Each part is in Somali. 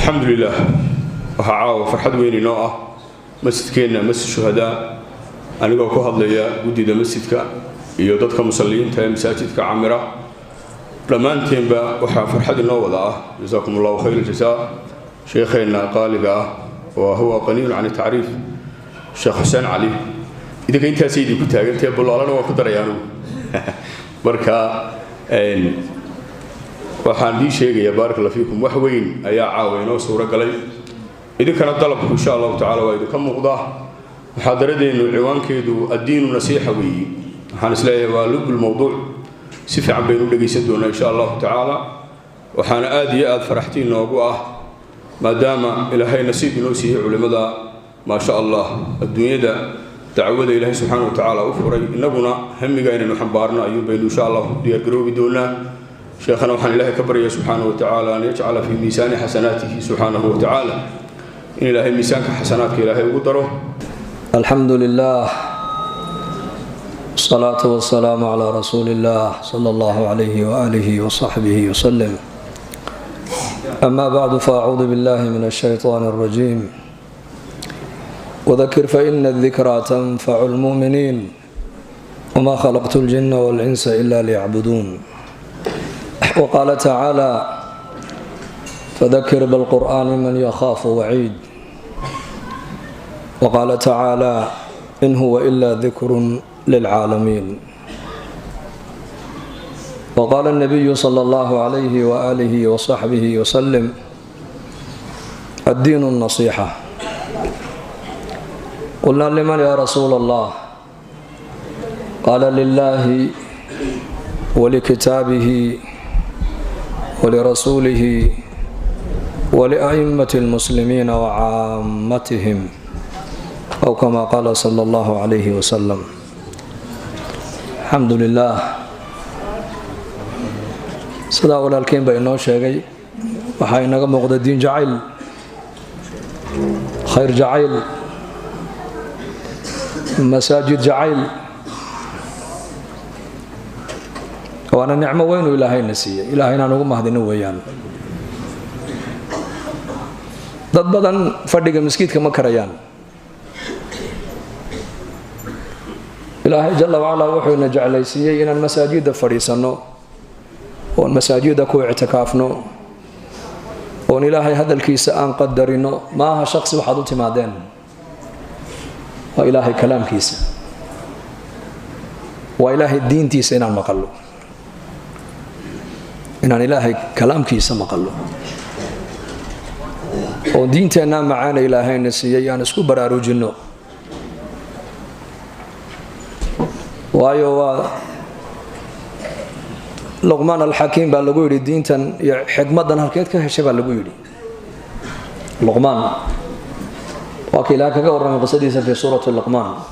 الحمد لله وحعاو فرحد وين نوعه مسجد كينا مسجد شهداء أنا جو كهذا ليا ودي ده مسجدك يودك كمصلين تام مساجدك عامرة لما أنتم بقى فرحد النوع جزاكم الله خير الجزاء شيخنا قالقة وهو قليل عن التعريف الشيخ حسين علي إذا كنت سيدي كنت قلت يا بالله أنا وقدر يانو بركة waxaan dii sheegaya barakallahu fiikum wax weyn ayaa caawinoo suura galay idinkana dalabku insha Allah taala waa idinka muuqda muhaadaradeenu ciwaankeedu addiinu nasiixa weey waxaan isleeyahay waa lubul mawduuc si fiican baynu dhageysan doonaa insha Allah taala waxaan aad iyo aad faraxtiin noogu ah maadaama ilaahay nasiib inoo siiyay culimada ma sha Allah adduunyada dacwada ilaahay subhanahu wa taala u furay inaguna hamiga inaynu xambaarno ayuu baynu insha Allah diyaar garoobi doonaa شيخنا وحن الله كبر سبحانه وتعالى أن يجعل في ميزان حسناته سبحانه وتعالى إن الله ميزانك حسناتك إلهي وقدره. الحمد لله والصلاة والسلام على رسول الله صلى الله عليه وآله وصحبه وسلم. أما بعد فأعوذ بالله من الشيطان الرجيم وذكر فإن الذكرى تنفع المؤمنين وما خلقت الجن والإنس إلا ليعبدون. وقال تعالى فذكر بالقرآن من يخاف وعيد. وقال تعالى إن هو إلا ذكر للعالمين. وقال النبي صلى الله عليه وآله وصحبه وسلم الدين النصيحة. قلنا لمن يا رسول الله؟ قال لله ولكتابه ولرسوله ولأئمة المسلمين وعامتهم أو كما قال صلى الله عليه وسلم. الحمد لله سدا walaalkeen baa inoo sheegay waxa inaga muuqda diin jacayl khayr jacayl masaajid jacayl وانا نعمه وين إلهي نسيه إلهينا نقوم هذين ويان dad badan fadhiga miskiidka ma karayaan Ilaahay jalla wa ala wuxuu ina jeclaysiiyay inaan masaajida fadhiisano oo masaajida ku i'tikaafno oo Ilaahay hadalkiisa aan qadarino maaha shakhsi waxaad u timaadeen waa Ilaahay kalaamkiisa waa Ilaahay diintiisa inaan maqallo inaan Ilaahay kalaamkiisa maqallo oo diinteena macaana Ilaahayna siiyay aan isku baraarujino waayo waa Luqmaan al-Hakim baa lagu yiri diintan iyo xigmadan halkeed ka heshay baa lagu yiri Luqmaan waa kila kaga waran qisadiisa fi suuratu Luqmaan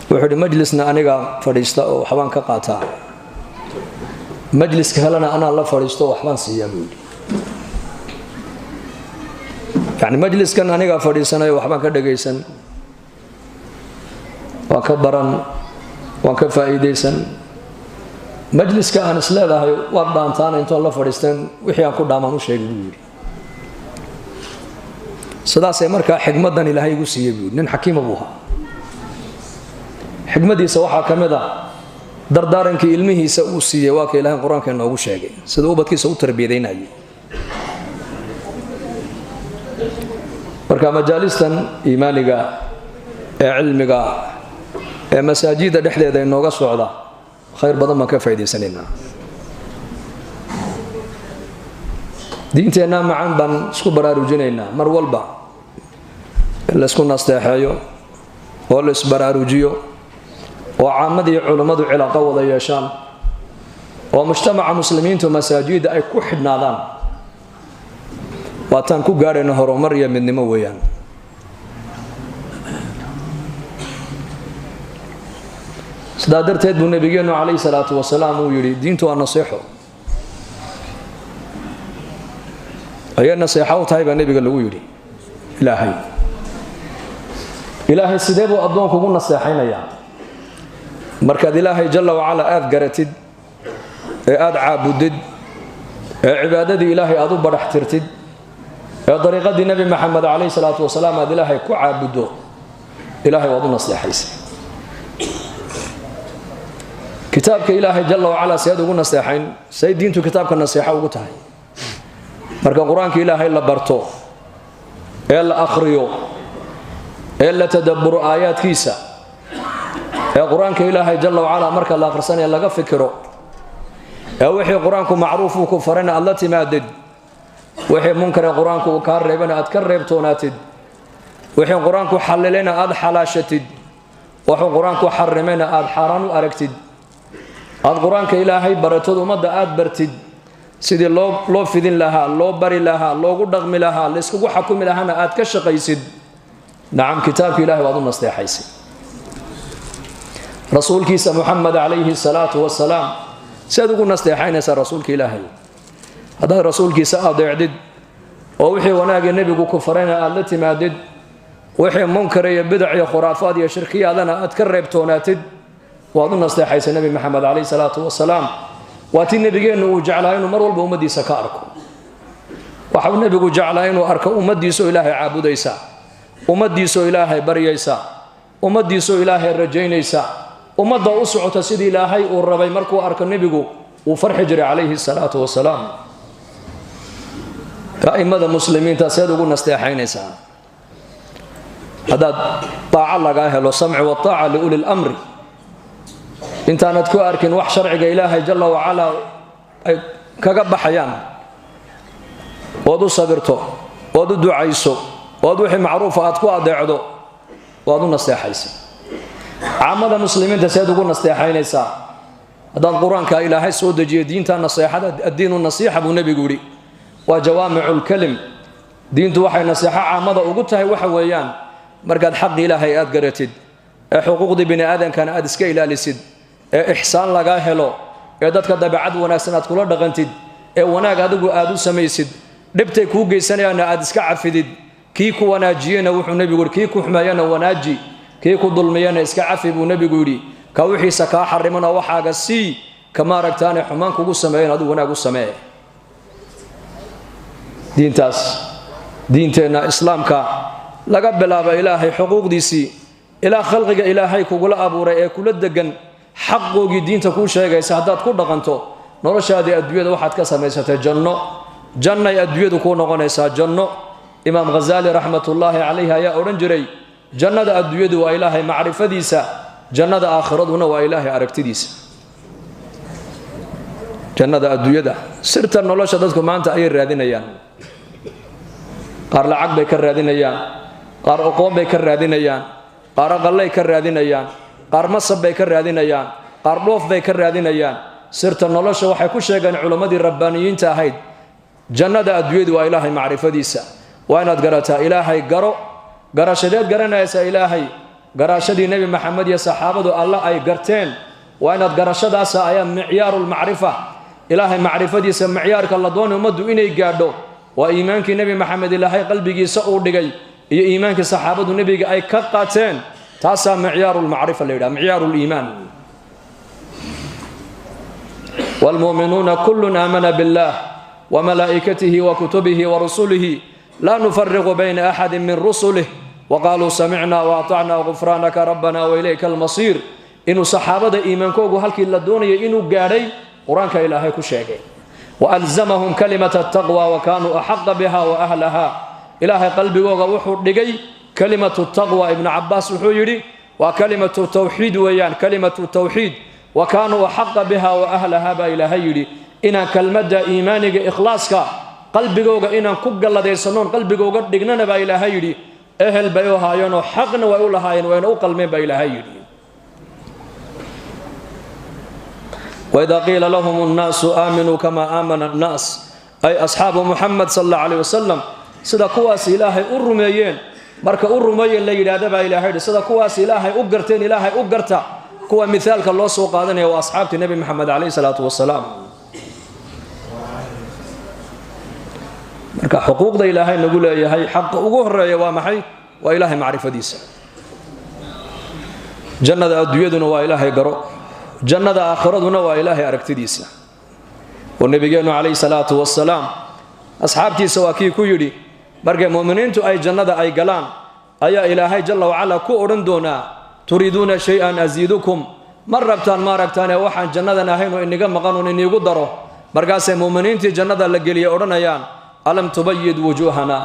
wuxuu majlisna aniga fadhiista oo waxbaan ka qaataa majliska helana ana la fadhiisto waxbaan siiyaa buudi يعني مجلس كان أنا قاعد سنة وحبان كدقيسن وكبرن وكفائديسن مجلس كان سلاله وضعان ثاني إنتو الله فريستن وحيان كل دامانو شيء بيقول صدا سيمر كحكمة دني لها يقول سيبيقول نن حكيم أبوها حكمة دي سواحة كمدا دردارن كي علمه سأوسيه واكي لها القرآن كان أبو شيء سدوبت كي سأو تربيتين أي marka majalistan iimaaniga cilmiga masaajida dhexdeeda inooga socda khayr badan ma ka faa'iideysanayna diinteena macaan ban isku baraarujinayna mar walba la isku nasteexayo oo la isbaraarujiyo oo caamadii culimadu cilaaqo wada yeeshaan oo mujtamaca muslimiintu masaajida ay ku xidhnaadaan واتان كو غارينا هورمر يا midnimo weeyaan sidaa darteed buu nabigeenu kaleey salaatu wasalaam uu yiri diintu waa nasiixo ayana nasiixo tahay baa nabiga lagu yiri ilaahay sidee buu adoonku ugu nasiixaynaya markaad ilaahay jalla wa ala aad garatid ee aad caabudid عبادتي إلهي أدو برح ترتد طريقة النبي محمد عليه الصلاة والسلام هذا إلهي كعبده إلهي وضو نصلح حيث كتابك إلهي جل وعلا سيادة قلنا نصيحين سيد دينتو كتابك النصيحة وقتها مركا قرآنك إلهي إلا برتو إلا أخريو إلا تدبر آيات كيسا قرآنك إلهي جل وعلا مركا الله أخرساني إلا فكرو وحي قرآنك معروف وكفرنا الله تمادد وحي منكر قرآنك وكاربنا أتكرب توناتد وحي قرآنك حللنا أد حلاشتد وحي قرآنك حرمنا أد حران أركتد أد قرآنك إلهي برتد ومد أد برتد سيدي لو فيدين لها لو بري لها لو قدغم لها لسكو حكم لها أد كشقيسد نعم كتابك إلهي وأظن نصلح حيسد رسولك محمد عليه الصلاة والسلام سيدكو نصلحين يا رسولك إلهي هذا رسولك سأضيعدد ووحي وناقي النبي كفرين التي مادد وحي منكر بدع خرافات شركية لنا أتكرب توناتد وأظن نصلح حيث النبي محمد عليه الصلاة والسلام واتي النبي أنه جعلين مرول بأمدي سكاركم وحاول النبي جعلين أرك أمدي سو إلهي عابد إيسا أمدي سو إلهي بري إيسا أمدي سو إلهي الرجين إيسا أمد أسعة سيدي إلهي والربي مركو أرك النبي وفرح جري عليه الصلاة والسلام أئمة المسلمين تسيدوا قلنا استيحين إيسا هذا طاعة الله لو سمع والطاعة لأولي الأمر انت نتكو أركن وح شرعك إلهي جل وعلا كقب حيان وادو صبرتو وادو دعيسو وادو حي معروفة أتكو أدعدو وادو نستيحيسي عامة المسلمين تسيدوا قلنا استيحين إيسا هذا القرآن كإلهي سود جي دين النصيحة الدين النصيحة أبو نبي قولي وجوامع الكلم دين توحي نصيحة عامة وقلتها وحويان مرقد حق إلهي أدقرتد حقوق دي بني آدم كان أدسك إلى لسد إحسان لغا هلو دادك دبعد وناك سنات كلا دغنتد وناك أدقو آدو سميسد دبتي كوغي سنة أنا أدسك عفدد كيكو وناجينا وحو نبي قول كيكو حمايانا وناجي كيكو ظلميانا إسك عفد ونبي قولي كوحي سكا حرمنا وحاق السي كما ركتاني حمان كوغو سمايان أدو وناقو سمايان دينتاس دينتنا إسلامك لقب بلابا إلهي حقوق ديسي إلى خلقك إلهي كوغلا أبو رأي كل الدقن حقوق دينتا كل شيء سهدات كل دقنتو نرش هذه أدوية واحد كسميسة جنة أدوية كون غنيسة جنة إمام غزالي رحمة الله عليها يا أورنجري جنة أدوية وإلهي معرفة ديسا جنة آخرتنا وإلهي أركت ديسا جنة أدوية سرت النلاش دتكم ما أنت أي رادين أيان قار لعق بكر رادين أيان قار أقوم بكر رادين أيان قار غلي كر رادين أيان قار مصب بكر رادين أيان قار لوف بكر رادين أيان سرت النلاش وحكوش عن علماء الربانيين تهيد جنة أدوية وإلهي معرفة ديسا وأنا قرأتها إلهي قرأ شديد قرأنا يا إلهي قرأ شديد النبي محمد يا صحابة الله أي قرتين وأنا قرأ شديد أيام معيار المعرفة إلهي معرفة ديسا معيارك الله دون ومدو إني قادو وإيمانك النبي محمد إلهي قلبك سأور دقي إيمانك صحابة النبي أي كقاتين تاسا معيار المعرفة اللي معيار الإيمان والمؤمنون كل آمن بالله وملائكته وكتبه ورسله لا نفرق بين أحد من رسله وقالوا سمعنا وأطعنا غفرانك ربنا وإليك المصير إنه صحابة إيمانكوغو هلك إلا دوني إنه قاري قرآنك إلهي كشيكي وألزمهم كلمة التقوى وكانوا أحق بها وأهلها إلهي قلبي وغوحوا لقي كلمة التقوى ابن عباس الحجري وكلمة التوحيد ويان كلمة التوحيد وكانوا أحق بها وأهلها بإلهي إن كلمة إيمانك إخلاصك قلبي وغا إن كوغا لدي سنون قلبي وغا دقننا بإلهي أهل بيوها ينو حقنا ويولها ينو قلمين بإلهي وإذا قيل لهم الناس آمنوا كما آمن الناس أي أصحاب محمد صلى الله عليه وسلم سيدا كواس إلهي أرميين مركا أرميين لي لادبا إلهي سيدا كواس إلهي أقرتين إلهي أقرتا كوا مثالك الله سوق هذا وأصحاب النبي محمد عليه الصلاة والسلام مركا حقوق دا إلهي نقول يا هي حق أقهر يا وامحي وإلهي معرفة ديسا جنة أدويدنا وإلهي قرأ جنة آخرتنا وإلهي أركتديسا ونبينا عليه الصلاة والسلام أصحابتي سواكي كيري مركي مؤمنين أي جنة أي قلان أي إلهي جل وعلا كورندونا تريدون شيئا أزيدكم مربتان ما ربتان وحن جنة نهين وإني قم قانون إني قدره مركاس مؤمنين تي جنة اللي أورنيان ألم تبيض وجوهنا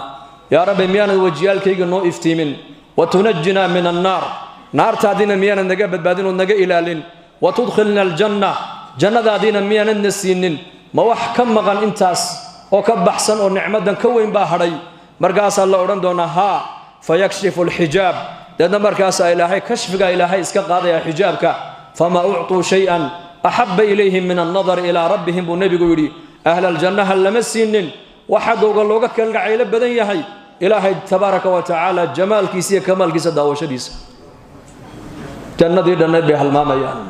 يا رب ميان وجيال كي نو افتيمن وتنجنا من النار نار تادينا ميان نجا بعدين ونجا إلالين وتدخلنا الجنة جنة تادينا ميان النسينين ما وحكم مغان انتاس وكبحسن ونعمة كوين باهري مركاس الله أورندونا ها فيكشف الحجاب لأن مركاس إلهي كشفك إلهي اسك قاضي حجابك فما أعطوا شيئا أحب إليهم من النظر إلى ربهم والنبي يقولي أهل الجنة هل لمسينن وحقوا قالوا لك العيلة بدن يحي إلهي تبارك وتعالى جمال كيسية كمال كيسة داوة شديسة جنة دي دنة بهالماما يعني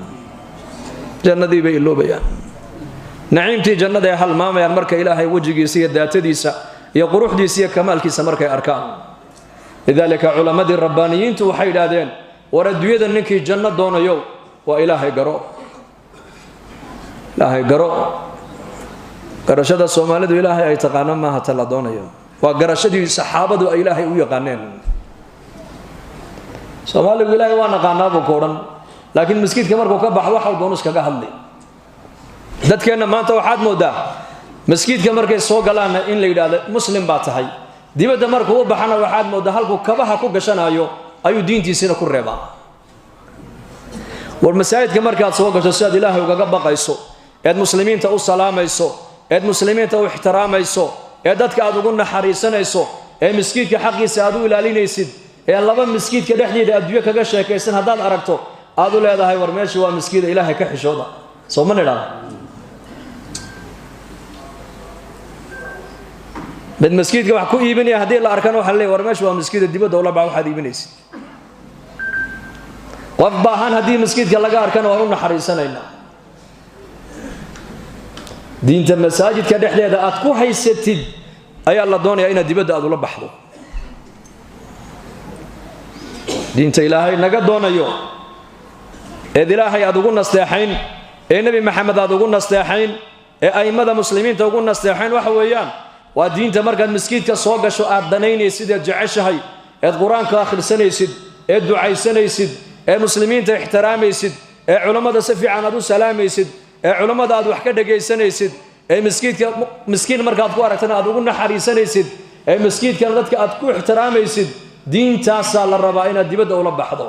جنة دي بإلو بيان نعيمتي جنة دي هالماما يعني مركا إلهي وجه كيسية دات ديسة يقروح ديسية كمال كيسة مركا أركان لذلك علماء الربانيين توحي لادين وردوا يدا نكي جنة دون يو وإلهي قرأ إلهي قرأ قرشة الصومالي إلهي أي تقانا ما هتلا دون يو وقرشة صحابة إلهي ويقانين صومالي إلهي وانا قانا بكورا لكن مسكيت كمار كوكا بحوح ودونس كاقهلي داد كينا ما انت وحاد مودا مسكيت كمار كي سوق لانا إن لي مسلم باتهاي dibadda markuu baxana waxaad moodaa halku kabaha ku gashanayo ayuu diintiisina ku reebaa war masaajidka markaad soo gasho si aad ilaahay uga baqayso ee muslimiinta u salaamayso ee muslimiinta u ixtiraamayso ee dadka aad ugu naxariisanayso ee miskiidka xaqiisa aad u ilaalinaysid ee laba miskiidka dhexdeeda adduunyo kaga sheekaysan hadaad aragto aad u leedahay war meesha waa miskiida ilaahay ka xishooda soo ma nidhaahdo mid masjidka wax ku iibinaya hadii la arkana waxa leeyahay war meesha waa masjidka dibadda wala baa waxaad iibinaysid qof baahan hadii masjidka laga arkana waa u naxariisanayna diinta masaajidka dhexdeeda aad ku haysatid ayaa la doonayaa in dibadda aad ula baxdo diinta ilaahay naga doonayo ee ilaahay aad ugu nasteexayn ee nabi maxamed aad ugu nasteexayn ee aymada muslimiinta ugu nasteexayn waxa weeyaan waa diinta markaad miskiidka soo gasho aad danaynaysid ee jeceshahay ee quraanka akhrisanaysid ee ducaysanaysid ee muslimiinta ixtiraamaysid ee culimada si fiican aad u salaamaysid ee culimada aad wax ka dhageysanaysid ee miskiidka miskiin markaad ku aragtana aad ugu naxariisanaysid ee miskiidka dadka aad ku ixtiraamaysid diintaas la rabaa inaad dibadda ula baxdo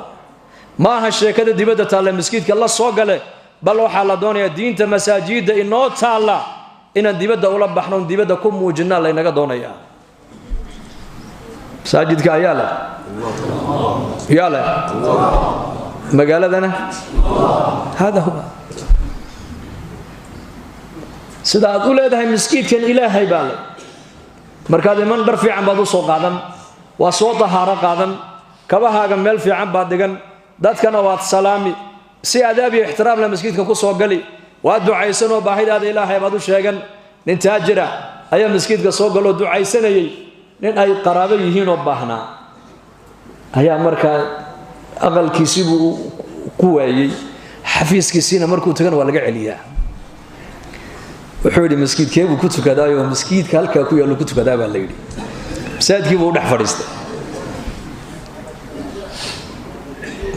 ma aha sheekada dibadda taala miskiidka la soo gale bal waxa la doonayaa diinta masaajida inoo taala inaan dibadda ula baxno dibadda ku muujinaa la inaga doonayaa masaajidka ayaa leh yaa leh magaaladana hada huwa sida aad u leedahay miskiidkan ilaahay baa leh markaad iman dhar fiican baad u soo qaadan waa soo tahaaro qaadan kabahaaga meel fiican baad dhigan dadkana waad salaami si adaab iyo ixtiraam la miskiidka ku soo gali waa ducaysan oo baahidaada ilaahay baad u sheegan nin taajira ayaa miskiidka soo galo ducaysanayay nin ay qaraabo yihiin oo baahnaa ayaa markaa aqalkiisii buu ku waayay xafiiskiisina markuu tagana waa laga celiyaa wuxuu yidhi miskiidkee buu ku tukadaayo miskiidka halkaa ku yaallo ku tukadaa baa la yidhi masaajidkii buu u dhex fadhiistay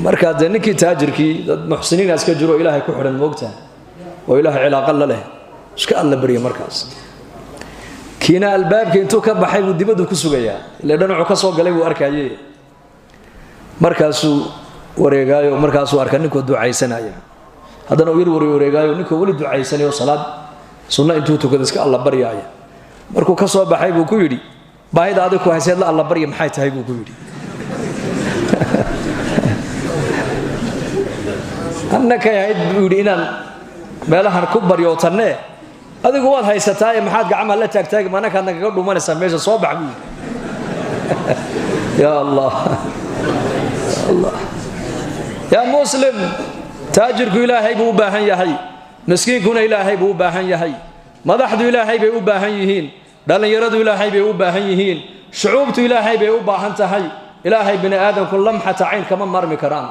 markaa dee ninkii taajirkii dad muxsiniina iska jiro ilaahay ku xidhan moogtaha oo ilaahay cilaaqa la leh iska alla barya markaas kiina albaabka intuu ka baxay buu dibaddu ku sugayaa ilaa dhanacu ka soo galay buu arkayay markaasuu wareegaayo markaasuu arka ninkoo ducaysanaya haddana uu yar wareegaayo ninkoo weli ducaysanayo salaad sunna intuu tukada iska alla baryaaya markuu ka soo baxay buu ku yidhi baahida adig ku hayseed la alla barya maxay tahay buu ku yidhi annaka yahayd buu yidhi inaan meelahan ku baryootanne adigu waad haysataa maxaad gacmaha la taagtaagi manakaadna kaga dhumanaysaa meesha soo bax buu ya allah allah ya muslim taajirku ilaahay buu u baahan yahay miskiinkuna ilaahay buu u baahan yahay madaxdu ilaahay bay u baahan yihiin dhalinyaradu ilaahay bay u baahan yihiin shucuubtu ilaahay bay u baahan tahay ilaahay bini aadamku lamxata cayn kama marmi karaan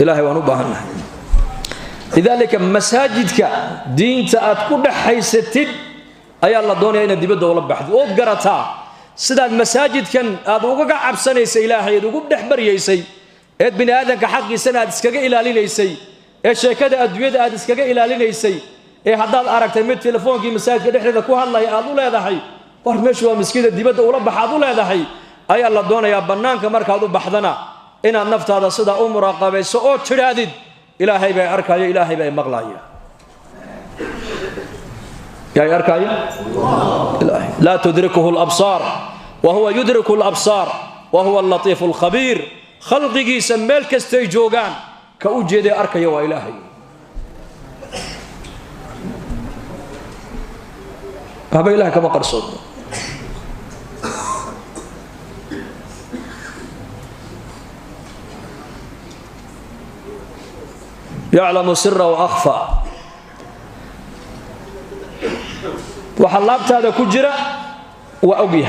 ilaahay waan u baahannahay lidaalika masaajidka diinta aad ku dhaxaysatid ayaa la doonayaa inaad dibadda ula baxdo ood garataa sidaad masaajidkan aad uga cabsanaysay ilaahay aad ugu dhex baryaysay ee bini aadanka xaqiisana aad iskaga ilaalinaysay ee sheekada adduunyada aad iskaga ilaalinaysay ee haddaad aragtay mid telefoonkii masaajidka dhexdeeda ku hadlaya aad u leedahay war meeshu waa miskiida dibadda ula baxaad u leedahay ayaa la doonayaa bannaanka markaad u baxdana inaad naftaada sidaa u muraaqabayso oo tidhaahdid ilaahay bay arkaya ilaahay bay maqlaya yaa arkaya ilaahay la tudrikuhu al-absar wa huwa yudriku al-absar wa huwa al-latif al-khabir khalqigiisa meel kastay joogaan ka u jeeday arkaya waa ilaahay haba ilaahay kama qarsoodo يعلم سر وأخفى وحلابت هذا كجرة وأوجيه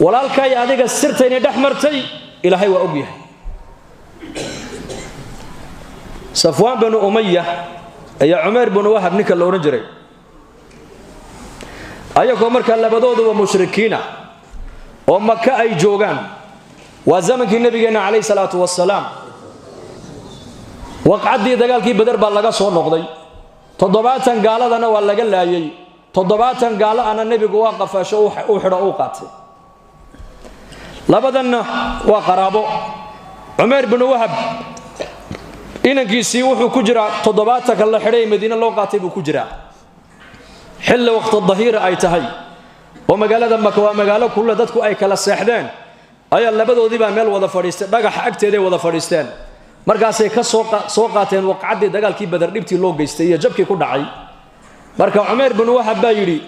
ولالك يا أديك السرتين دحمرتي إلهي وأوجيه صفوان بن أمية يا عمر بن وهب نك الله نجري أيكم مرك الله بدود ومشركين ومكة أي جوجان وزمن النبي عليه الصلاة والسلام waqcadii dagaalkii badar baa laga soo noqday 7 gaaladana waa laga laayay 7 gaalo ana nabigu waa qafaasho uu xidho uu qaatay labadanna waa qaraabo Umar ibn Wahab inankiisii wuxuu ku jiraa 7 kala xidhay Madiina loo qaatay buu ku jiraa xilli waqti dhahira ay tahay oo magaalada Makka waa magaalo kullu dadku ay kala seexdeen ayaa labadoodii baa meel wada fadhiistay dhagax agteeda wada fadhiisteen markaasay ka soo qaateen waqcadii dagaalkii badar dhibtii loo geystay iyo jabkii ku dhacay marka Umar ibn Wahab baa yiri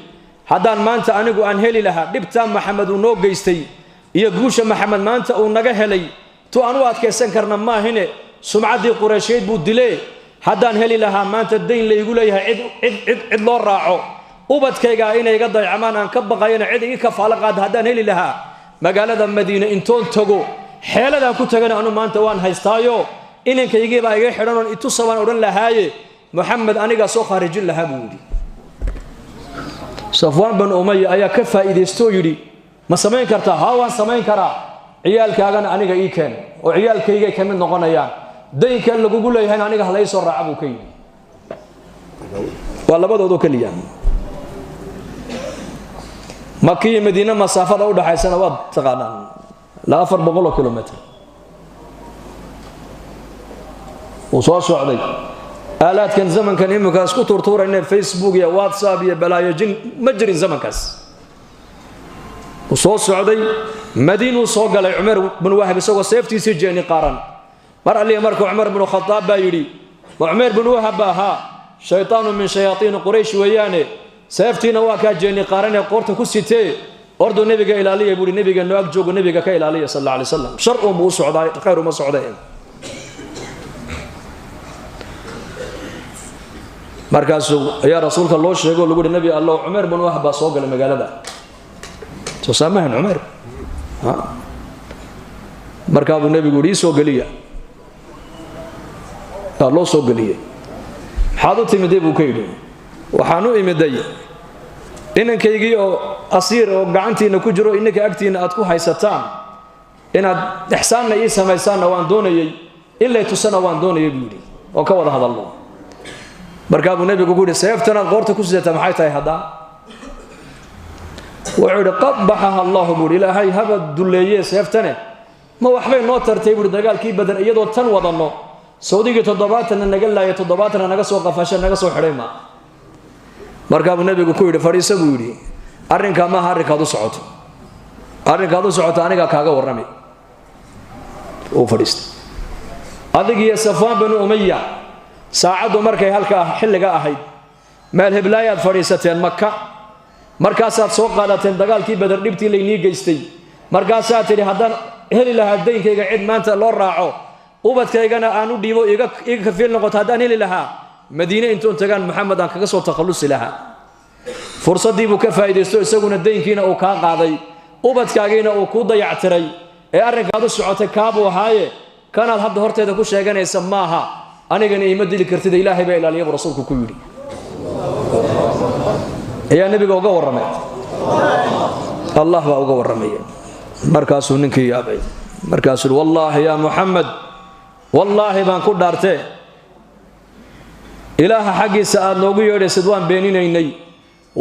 hadaan maanta anigu aan heli lahaa dhibta Maxamed uu noo geystay iyo guusha Maxamed maanta uu naga helay tu aan u adkeysan karna ma ahine sumcadii Quraysheed buu dilay hadaan heli lahaa maanta deyn la igu leeyahay cid loo raaco ubadkayga inay iga dayacmaan aan ka baqayna cid iga kafaala qaad hadaan heli lahaa magaalada Madiina intoon tago xeeladaan ku tagana anu maanta waan haystaayo inankayga baa iga xidhan oo itu sabaan oran lahaaye Muhammad aniga soo kharijin lahaa buu yiri Safwan bin Umayya ayaa ka faa'iideysto yiri ma samayn kartaa haa waan samayn karaa ciyaalkaagana aniga ii keen oo ciyaalkayga ka mid noqonayaan deynka lagu leeyahay aniga halay soo raaca buu ka yiri waa labadoodu kaliya Makka iyo Madiina masaafada u dhaxaysana waa taqaanaan la 400 kilometer وصار سعودي آلات كان زمن كان يمكن اسكو تورتورا إن فيسبوك يا واتساب يا بلايا جن مجري زمن كاس وصار سعودي مدينة وصار قال عمر بن وهب سوى سيفتي سجاني قارن مر عليه مركو عمر بن الخطاب بايري وعمر بن وهب ها شيطان من شياطين قريش وياني سيفتي نواكا جاني قارن قرت كسيتي أردو النبي إلى علي يقول النبي إنه أجوج النبي كإلى علي صلى الله عليه وسلم شر مو سعودي خير ما سعودي markaasuu ayaa rasuulka loo sheegay lagu nabi Allah Umar ibn Wahab soo galay magaalada soo saamahan Umar markaa uu nabigu ii soo galiya loo soo galiyay xaadu timidee buu ka yidhi waxaan u imiday inankaygii oo asiir oo gacantiina ku jiro inaka agtiina aad ku haysataan inaad ihsaanna ii samaysaana waan doonayay ilaa tusana waan doonayay buu yiri oo ka wada hadalno markaa uu nabigu ku yiri seeftana qoorta ku sidata maxay tahay hadaa wuxuu qabbaha Allah buu ilaahay haba duleeyay seeftana ma waxbay noo tartay buu dagaalkii badar iyadoo tan wadano Saudiga 7 naga laayay 7 naga soo qafashay naga soo xidhay ma markaa uu nabigu ku yiri fariisa buu yiri arrinka ma harikaad u socoto aniga kaaga warramay oo fariista adigiya Safwan bin Umayya saacadu markay halka xilliga ahayd meel heblaayad fariisateen Makka markaasaad soo qaadateen dagaalkii badar dhibtii leeyni geystay markaasaad tiri hadan heli lahaa deynkayga cid maanta loo raaco ubadkaygana aan u dhiibo iga kafiil noqoto hadan heli lahaa Madiina intoon tagaan Muhammad aan kaga soo takhalusi lahaa fursadii buu ka faa'iideysto isaguna deynkiina uu ka qaaday ubadkaagiina uu ku dayactiray ee arrinkaadu socotay kaabu haaye kanaad hadda horteeda ku sheeganaysa maaha anigana ima dili kartid ilaahay baa ilaaliya rasuulku ku yiri ayaa nabiga uga waramay allah baa uga waramay markaasuu ninkii yaabay markaasuu wallahi ya muhammad wallahi baan ku dhaartay ilaaha xaqiisa aad noogu yeedhaysid waan beeninaynay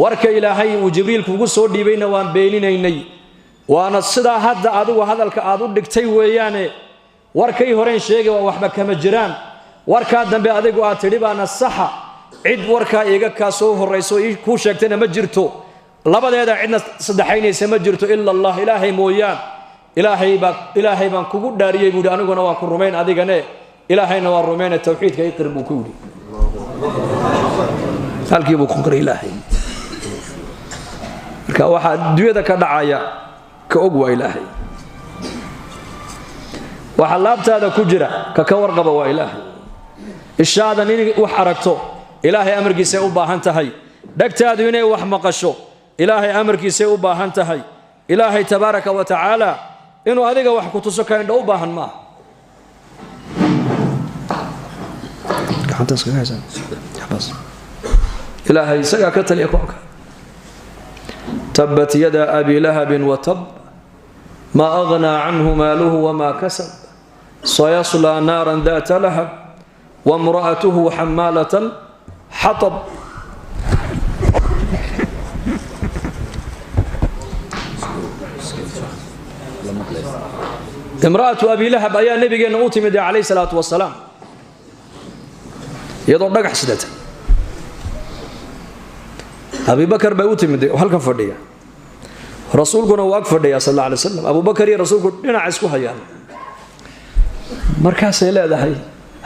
warka ilaahay uu jibriil kugu soo dhiibayna waan beeninaynay waana sidaa hadda adigu hadalka aad u dhigtay weeyaane warkay horeen sheegay waa waxba kama jiraan warka dambe adigu aad tidhi baana saxa cid warka iga ka soo horeyso ku sheegtayna ma jirto labadeeda cidna saddexaynaysa ma jirto illa allah ilaahay mooyaan ilaahay baan kugu dhaariyay buu aniguna waan ku rumayn adigane ilaahayna waa rumayna tawxiidka iqir buu ku yiri halkii buu ku qiray ilaahay marka waxa dunyada ka dhacaya ka og waa ilaahay waxa laabtaada ku jira ka warqaba waa ilaahay ishaadan in wax aragto ilaahay amarkiisa u baahan tahay dhagtaadu inay wax maqasho ilaahay amarkiisa u baahan tahay ilaahay tabaaraka wa taala inuu adiga wax ku tuso ka indho u baahan ma gacantaas kaga haysan bas ilaahay isaga ka taliya koonka tabbat yada abi lahab wa tab ma aghna anhu maluhu wa ma kasab sayasla naran dhata lahab wa imra'atuhu hammalatan hatab امرأة أبي لهب أيها النبي أن أوتمد عليه الصلاة والسلام يضع دقح سدته أبي بكر بأوتمد وهل كان فرديا رسولكنا وأك فرديا صلى الله عليه وسلم أبو بكر يا رسولك لنا عسكو هيان مركز إلى ذا هي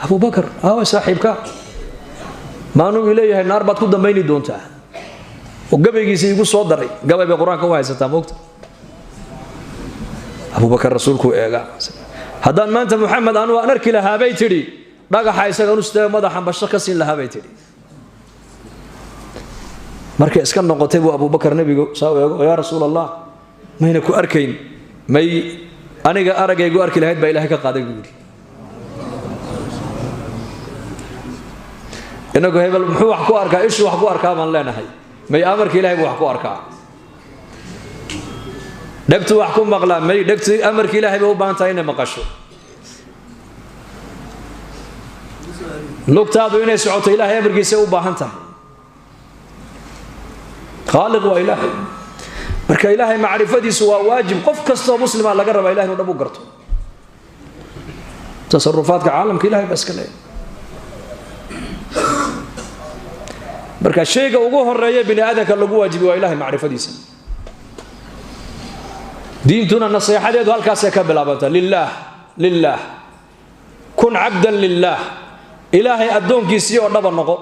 أبو بكر صاحبك ما نو إليه النار بتكون دميني دونته وقبل يجي يقول صدري قبل بقرآن كواي ستاموكت أبو بكر رسولك إيجا هذا ما أنت محمد أنا أركي لها بيتري بقى حيسك نستوى ماذا حن بشكسين لها بيتري مركز كان نقطة أبو بكر نبي ساوي يا رسول الله ما ينكو أركين ما أنا أرجع يقول أركي لهيد بإلهي كقاعد يقول إنه هيبل محو حكو أركا إيش وحكو أركا من لنا هاي ما يأمر كإلهي وحكو أركا دكتو وحكم مغلام مي دكتو أمر كإلهي بهو بانتاين مقاشو لوكتادو إنه سعوت إلهي أمر كيسيو باهنتا خالق وإلهي مركا إلهي معرفتي سوا واجب قف كستو مسلم على قرب إلهي ونبو قرطو تصرفاتك عالم كإلهي بس كليه مركا الشيء ugu horeeya bini aadamka lagu waajibi waa ilaahay macrifadiisa diintuna nasiixadeedu halkaas ay ka bilaabanta lillah kun abdan lillah ilaahay adoonkiisa oo dhaba noqo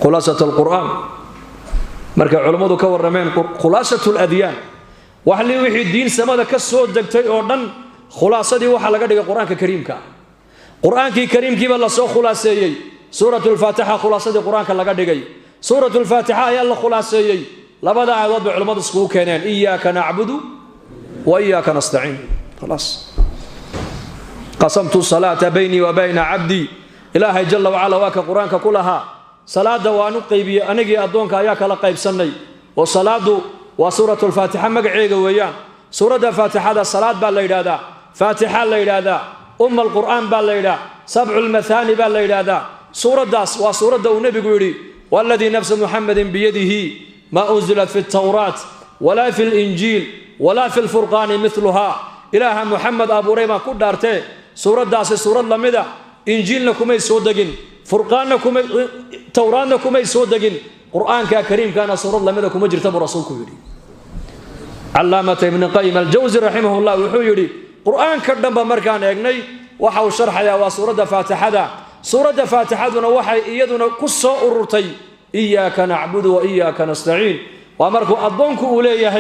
khulasatul qur'an marka culimadu ka warameen khulasatul adyan وحلي وحي الدين سماده كسو دغتay oo dhan khulaasadii waxa laga dhigay quraanka kariimka quraankii kariimkii baa la soo khulaaseeyay suuratul faatiha khulaasadii quraanka laga dhigay suuratul faatiha ayaa la khulaaseeyay labada aayadood culimadu isku keeneen iyyaka na'budu wa iyyaka nasta'in خلاص قسمت الصلاه بيني وبين عبدي ilaahay jalla wa ala waaka quraanka kulaha salaada waanu qaybiye anigi adoonka ayaa kala qaybsanay oo salaadu وسورة الفاتحة مقعيقة ويان سورة الفاتحة الصلاة بالليلة فاتحة الليلة أم القرآن بالليلة سبع المثاني بالليلة سورة داس وسورة النبي قولي والذي نفس محمد بيده ما أنزلت في التوراة ولا في الإنجيل ولا في الفرقان مثلها إله محمد أبو ريما كدارته سورة داس سورة لمدة إنجيل لكم يسودقين فرقان لكم توراة لكم يسودقين قرآن كريم كان سورة لمدة كم جرتب رسولك يري علامة ابن قيم الجوزي رحمه الله وحيري قرآن كردم بمركان يغني وحاو شرح يا وسورة فاتحة سورة فاتحة وحي يدنا كسو أرتي إياك نعبد وإياك نستعين وأمركم أضنك أوليه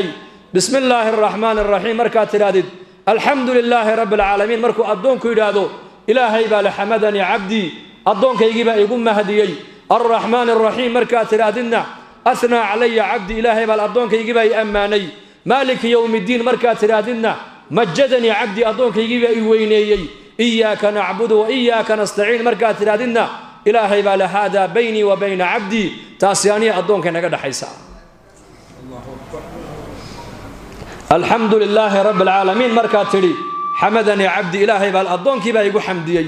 بسم الله الرحمن الرحيم مركات رادد الحمد لله رب العالمين مركو أضنك يرادو إلهي بالحمدني عبدي أضنك يجيب يقوم مهديي الرحمن الرحيم مركات رادنا أثنى علي عبدي إلهي بالأضنك يجيب أماني مالك يوم الدين مركات رادنا مجدني عبدي أدونك يجيب إيوينيي إياك نعبد وإياك نستعين مركات رادنا إلهي بالا هذا بيني وبين عبدي تاسياني أدونك نقد حيسا الحمد لله رب العالمين مركات ري حمدني عبدي إلهي بالا أدونك بايقو حمدي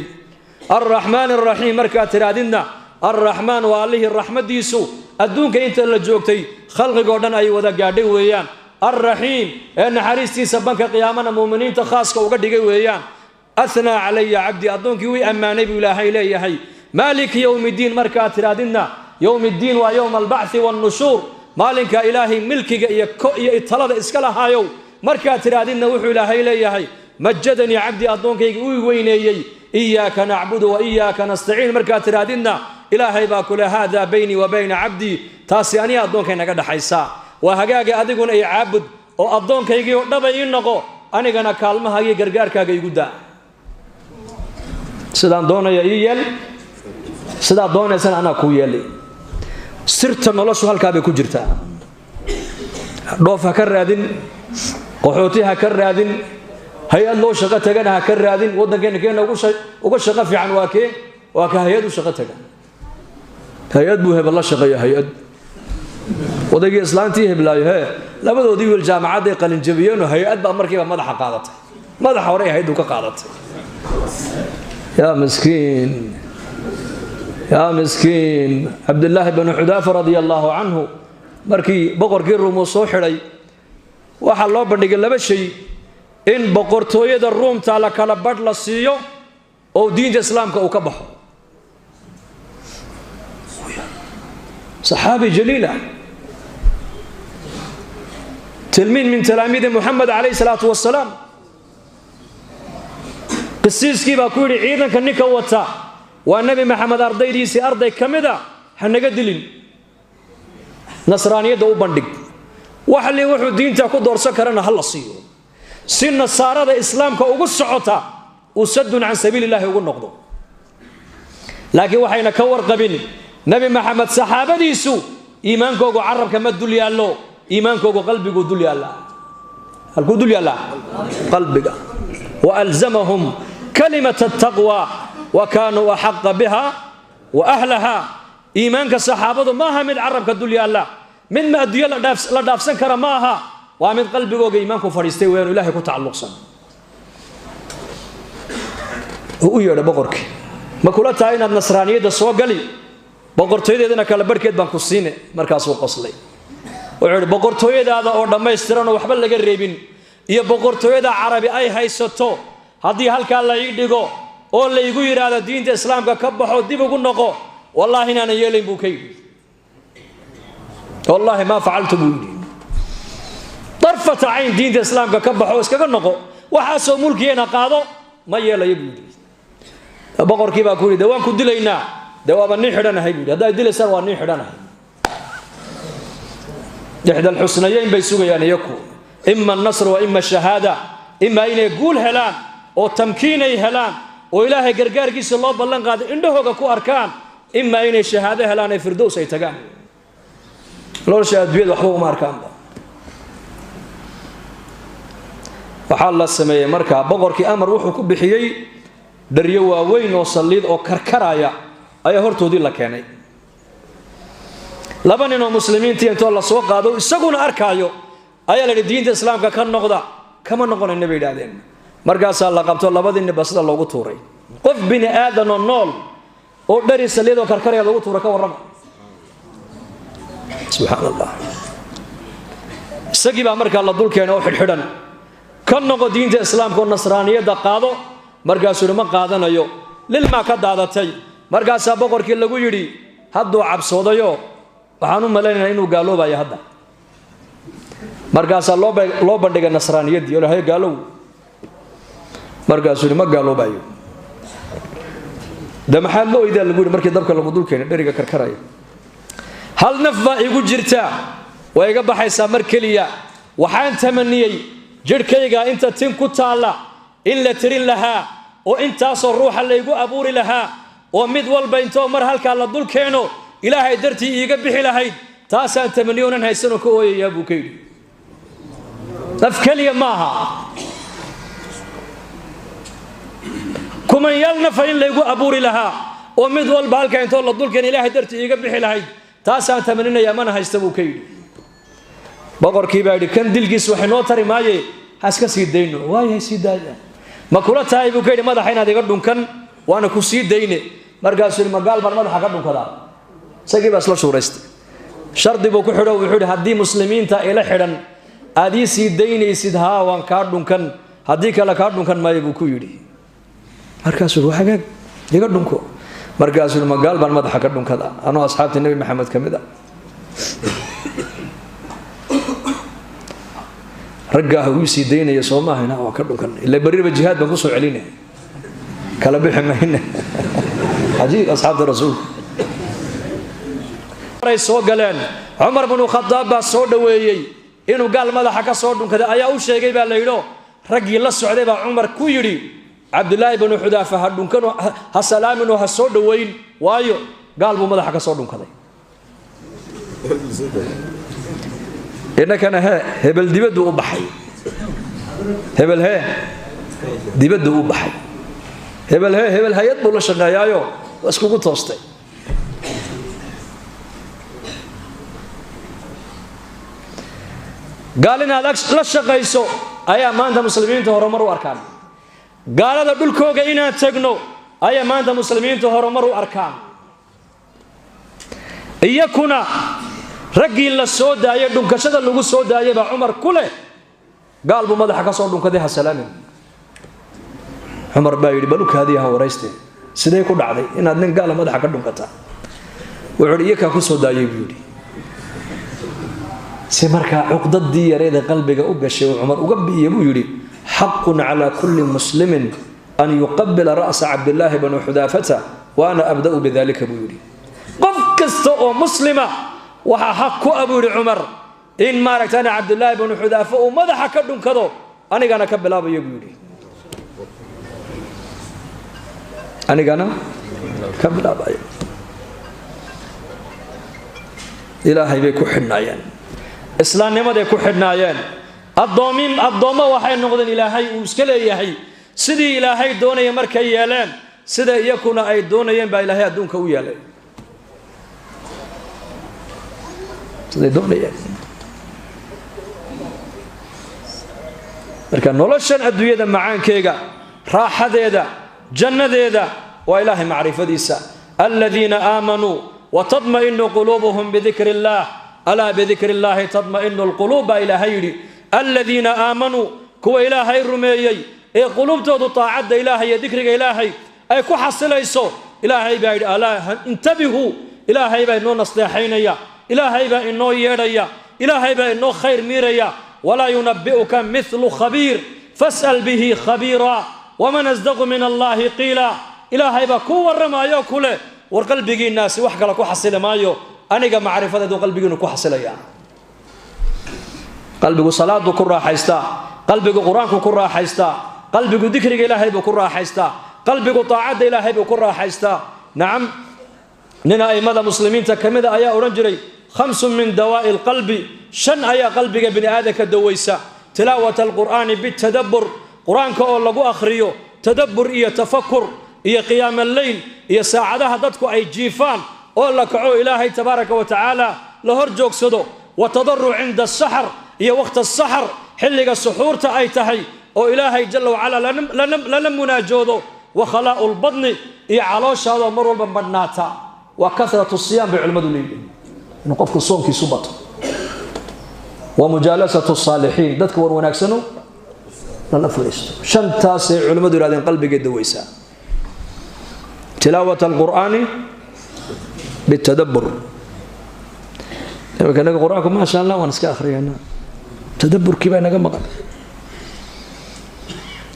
الرحمن الرحيم مركات رادنا الرحمن والله الرحمة ديسو أدونك إنت اللي جوكتي خلق قردن أي وذا قاعدي ويان الرحيم إن حريستي سبنك قيامنا مؤمنين تخاصك وقدي ويان أثنى علي عبدي أدونك وي أما نبي إلهي لي هي مالك يوم الدين مركات رادنا يوم الدين ويوم البعث والنشور مالك إلهي ملكك يطلب إسكالها هايو مركات رادنا وحو إلهي لي هي مجدني عبدي أدونك وينيي إياك نعبد وإياك نستعين مركات رادنا إلهي باكل هذا بيني وبين عبدي تاسياني أدونك نقد حيسا وهجاج أديكون أي عبد وأدونك يجي نبي ينقو أنا جنا كلمة هاي جرجار كاجي يقدا سدان دونا ييل سدان دونا سن أنا كويلي سرت نلا شو هالكابي كوجرتا ضوف هكرادين قحوتي هكرادين هيا لو شقة تجنا هكرادين ودنا كنا وقش شقة في عنواكي وكهيد وشقة تجنا هيد بوه بالله شقية هيد ودقي إسلامتي هبلاي هي لابد ودي الجامعات دي قلن جبيان وهيئات بأمر كيف مدح قادت مدح وريه هيدو كقادت يا مسكين يا مسكين عبد الله بن حذافة رضي الله عنه مركي بقر كير رموسو حري وحال الله بندق لبا شيء إن بقرتوية الروم تعالى كلا بدل السيو أو دين الإسلام كأو كبحو صحابي جليلة تلميذ من تلاميذ محمد عليه الصلاة والسلام قسيس كيف أقول عيدا كنك وتا والنبي محمد أرضي ريسي أرضي كمدا حنقدلين نصرانية دو بندق وحلي وحو دين تاكو دور سكرنا هلا صيو سن السارة إسلام كأوغو السعوتا وسد عن سبيل الله يقول نقضو لكن وحينا كور قبل نبي محمد صحابة ديسو إيمانكو عرب كما الدولي الله إيمانكو قلبك دولي الله الكو دولي الله قلبك وألزمهم كلمة التقوى وكانوا أحق بها وأهلها إيمانك الصحابة ما هم العرب كدولي الله من ما أدوية لدافسن كرماها ومن قلبك إيمانكو فريستي وين إلهي كو تعلق سن ويا بقرك ما كلها تاين النصرانية ده سوى قلي بقرتويد إذا كلا بركة بنكوسينه مركز وقصلي وعند بقرتويد هذا أردم ما يسترون وحبل لقى الريبين يا بقرتويد عربي أي هاي ستو هذه هالكلا يدقو أو اللي يقول هذا دين الإسلام ككبح ودي بقول نقو والله هنا أنا يلين بوكي والله ما فعلت بودي طرفة عين دين الإسلام ككبح وسكجن نقو وحاسو ملكي أنا قاضو ما يلا يبودي بقر كيف أقول دوام كد لينا دوام النحرنا هاي بودي هذا يدل سر والنحرنا إحدى الحسنيين بيسوق يعني يكون إما النصر وإما الشهادة إما إن يقول هلان أو تمكين هلان وإلهي قرقار كيس الله بلن قاد عنده كو أركان إما إن الشهادة هلان فردوس يتقان لو شهاد بيد وحبوه ما أركان وحال الله السماية مركا بقر كي أمر وحو بحيي دريوا وين وصليد أو كركرايا أي هرتو دي لكاني لبنان ومسلمين تيمتو الله سوق قادو يسقون أركايو أي الدين الإسلام كان نقضى كما نقول النبي دادين مركز الله قبته الله بدين بس الله قطوري قف بني آدم النول ودري سليد وكركرايا الله قطورك ورم سبحان الله سقي بأمرك الله دول كانوا حدن كان نقض دين الإسلام كون نصرانية دقادو مركز ما قادنا يو للما كدادتي مركز بقر كي لغو يري هدو عبسودا يو waxaanu maleynaa inuu gaaloobayo hadda markaas loo bandhigay nasraaniyadii oo lahayd gaalow markaas ma gaaloobayo maxaa loo idaa lagu yiri markii dabka lagu dul keenay dheriga karkaraya hal naf baa igu jirta way iga baxaysaa mar kaliya waxaan tamaniyay jirkayga inta tin ku taala in la tirin lahaa oo intaasoo ruuxa la igu abuuri lahaa oo mid walba intoo mar halkaa la dul keeno ilaahay dartii iiga bixi lahayd taasaan tamaniyonan haysanoo ka ooyayaa buu ka yidhi أفكلي معها كمن يلنا فإن ليقو أبوري لها ومد والبالك أن تقول الدول كان إلهي درتي يقبح لهاي تاسع تمنين يا من هيستبو كيد بقر كيبايد كان دلقيس وحنو تري ماي هاسك سيدينه واي هي سيدايا ما كل تاي بكيد ما دحين هذا يقدون كان وأنا كسيد دينه مرجع سوري مقال بر ما دح قدون كذا سجي بس لا شورست شرط بوك حدا وحدا هدي مسلمين تا إلى حدا هذه سيدينه سيدها وان كاردون كان هدي كلا كاردون كان ما يبوكو يدي مرجع سوري وحاجة يقدون كو مرجع سوري مقال بر ما دح قدون كذا أنا أصحاب النبي محمد كمدا رجعه ويسيدينه يسوما هنا وكاردون كان اللي برير بالجهاد بنقصوا علينا كلا بيحمى هنا عجيب أصحاب الرسول soo galeen Umar ibn Khattab baa soo dhaweeyay inuu gaal madaxa ka soo dhunkada ayaa u sheegay baa la yidho ragii la socday baa Umar ku yiri Abdullah ibn Hudaafa ha dhunkano ha salaamino ha soo dhaweyn waayo gaal buu madaxa ka soo dhunkaday inakana hebel dibadu u baxay hebel dibadu u baxay hebel hayad buu la shaqeeyaayo iskugu toostay قالنا لا شقيسو ايا مانتا مسلمين هرمر اركان قالدا دلكوغا انا تغنو ايا مانتا مسلمين هرمر اركان ايكونا رجي لا سو دايي دنكشدا لوو سو دايي با عمر كله قال بو مدخا كسو دنكدي حسلام عمر با يري بلوك هذه هوريستي سيده ku dhacday inaad nin gaal madaxa ka dhunkata wuxuu iyaka ku soo daayay buu سمركا عقدتي يريد قلبك أبشي وعمر أقبي يبو يري حق على كل مسلم أن يقبل رأس عبد الله بن حذافة وأنا أبدأ بذلك أبو يري قف كستو مسلمة وحق أبو عمر إن ماركت أنا عبد الله بن حذافة وماذا حكدون كذو أنا كان أكبل أبو يري أنا كان كبل أبو يري إلهي بيكو حنايان إسلام نمد يكون حدنايان الضوما وحي نقدن إلهي وسكليهي سيدي إلهي دون يمركي يالان سيدي يكون أي دون ينبع إلهي دون كويالان سيدي دون يالان لكن نولشان أدوية معان كيغا راحة ديدا جنة ديدا وإلهي معرفة ديسا الذين آمنوا وتطمئن قلوبهم بذكر الله ألا بذكر الله تطمئن القلوب إلى هيري الذين آمنوا كو إلهي الرميي أي قلوبته طاعد إلهي ذكرك إلهي أي كو حصل يسو إلهي بعد ألا انتبهوا إلهي بعد إنه نصلحين يا إلهي بعد إنه يريا إلهي بعد إنه خير ميريا ولا ينبئك مثل خبير فاسأل به خبيرا ومن أصدق من الله قيلا إلهي بعد كو ورما يأكله وقلبك الناس وحق لك حصل مايو أنا معرفة دو قلبي إنه كحصل يا قلبي صلاة بكرة حيستا قلبي قرآن بكرة حيستا قلبي ذكر إلهي بكرة حيستا قلبي طاعة إلهي بكرة حيستا نعم ننا أي ماذا مسلمين تكمل آية أورنجري 5 من دواء القلب شن آية قلبك بني آدك الدويسة تلاوة القرآن بالتدبر قرآن كأول لقو أخريو تدبر إيا تفكر إيا قيام الليل إيا ساعدها ضدك أي جيفان والله كعو إلهي تبارك وتعالى لهرجوك صدو وتضرع عند السحر هي وقت السحر حلق السحور تأيتهي وإلهي جل وعلا لنم مناجوده وخلاء البطن هي علوش هذا مر البناتا وكثرة الصيام بعلم الليل نقف الصوم في سبط ومجالسة الصالحين دتك وناكسنو لا فلست شن تاسع علم هذا قلبك الدويسة تلاوة القرآن بالتدبر كان قرآنكم ما شاء الله ونسك آخرين تدبر كيف نجمع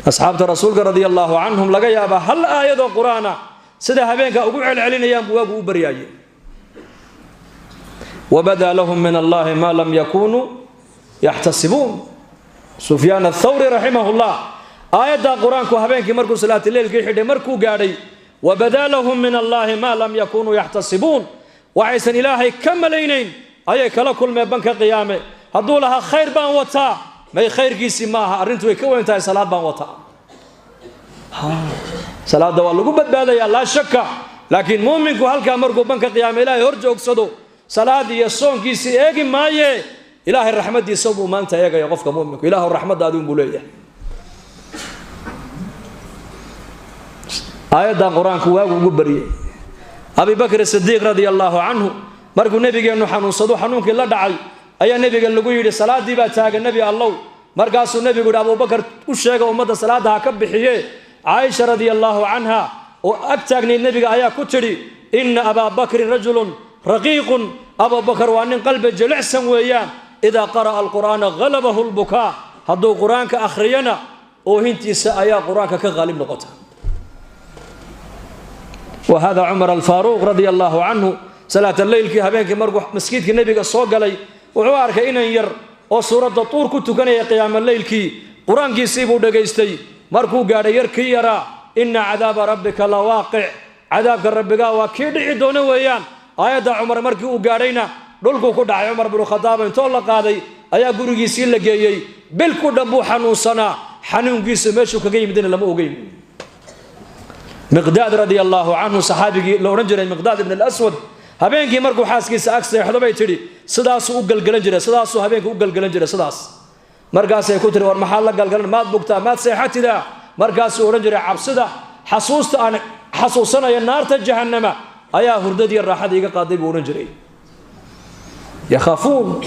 أصحاب رسولك رضي الله عنهم لقى يا أبا هل آية القرآن سده بينك أقول علينا يا أبو برياي وبدا لهم من الله ما لم يكونوا يحتسبون سفيان الثوري رحمه الله آية القرآن كهبينك مركو صلاة الليل كي مركو قاري وبدا لهم من الله ما لم يكونوا يحتسبون وعيسى إلهي كملينين أي كلا كل ما بنك قيامه هدولها خير بان وتا may khayrkiisii maaha arrintu way ka weyn tahay salaad baan wataa salaada waa lagu badbaadayaa laa shaka laakiin muuminku halkaa markuu banka qiyaama ilaahay hor joogsado salaad iyo soonkiisii eegi maaye ilaahay raxmadiisa buu maanta eegaya qofka muuminku ilaahu raxmadaadu buu leeyahay aayadan quraanku waagu ugu bariyay Abi Bakr as-Siddiq radiyallahu anhu markuu nabigeenu xanuunsado xanuunkii la dhacay ayaa nabiga lagu yiri salaadii baa taagan nabi Allah markaasuu nabigu Abu Bakr u sheegay umada salaadaha ka bixiye Aisha radiyallahu anha oo agtaagni nabiga ayaa ku tiri inna Abu Bakr rajulun raqiiqun Abu Bakr waa nin qalbi jilicsan weeyaan ida qara al-Qur'ana ghalabahu al-bukaa haduu quraanka akhriyana oo hintiisa ayaa quraanka ka qalib noqota وهذا عمر الفاروق رضي الله عنه صلاة الليل كي هبينك مرقو مسجد النبي صو غلي وحو اركay inan yar oo suurada tuur ku tukanaya qiyaam leelkii quraankiisii buu dhageystay markuu gaaray yarkii yara inna cadaaba rabbika la waaqi' cadaabka rabbiga waa kii dhici doona weeyaan aayada Umar markii uu gaarayna dhulku ku dhacay Umar bin Khattab inta la qaaday ayaa gurigiisii la geeyay bil ku dhanbu xanuunsana xanuunkiisa meeshu kaga yimidina lama ogeyn مقداد رضي الله عنه صحابي لو رجل مقداد بن الأسود هبينكي مركو حاسكيس أكسي حدبي تري سداسو أقلقلن جري سداسو هبينكو أقلقلن جري سداس مركاسي كتر ورمحال قلقلن ما بوقتا ما تسيحتي دا مركاسو رجل عبسدا حصوصت أنا حصوصنا يا نار جهنم أيا هرددي الراحة ديقا قاضي ورنجري يخافون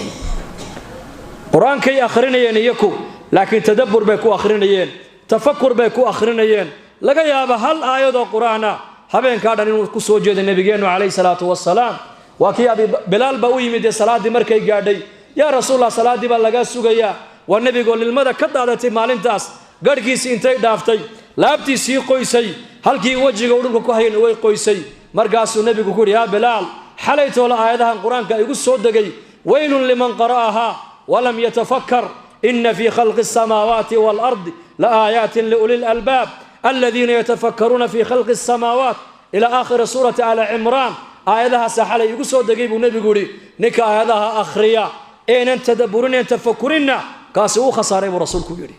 قرآن كي آخرين يكو لكن تدبر بيكو آخرين تفكر بيكو آخرين laga yaaba hal aayad oo quraana habeenkaadan inuu ku soo jeeday nabigeenu kaleey salaatu wassalaam waa kii abi bilaal ba u yimid salaadii markay gaadhay ya rasuulullah salaadii ba laga sugaya waa nabiga lilmada ka daadatay maalintaas garkiisii intay dhaaftay laabtiisii qoysay halkii wajiga uu dhulka ku hayeen way qoysay markaasuu nabigu ku yiri ya bilaal xalayto la aayadahan quraanka igu soo dagay waylun liman qara'aha wa lam yatafakkar inna fi khalqis samawati wal ardi la ayatin li ulil albab الذين يتفكرون في خلق السماوات إلى آخر سورة آل عمران آياتها سحلي يقصوا دقيب النبي يقولي نك آياتها أخريا إن أنت تدبرون أن تفكرين كاسوا خسارة ورسولك يقولي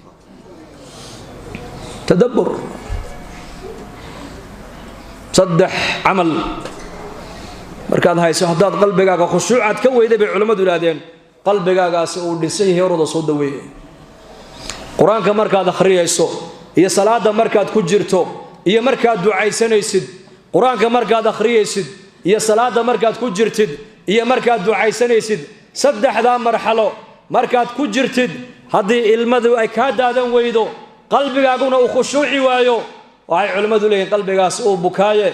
تدبر صدح عمل مركز هاي سهدات قلبك خشوعات كوي ذي بعلماء دولادين قلبك سؤول نسيه يرد صوت دوي قرآن كمركز أخريا يسوع iyo salaada markaad ku jirto iyo markaad ducaysanaysid quraanka markaad akhriyaysid iyo salaada markaad ku jirtid iyo markaad ducaysanaysid saddexda marxalo markaad ku jirtid hadii ilmadu ay ka daadan weydo qalbigaaguna uu khushuuci waayo waxay culimadu leeyihiin qalbigaas uu bukaaye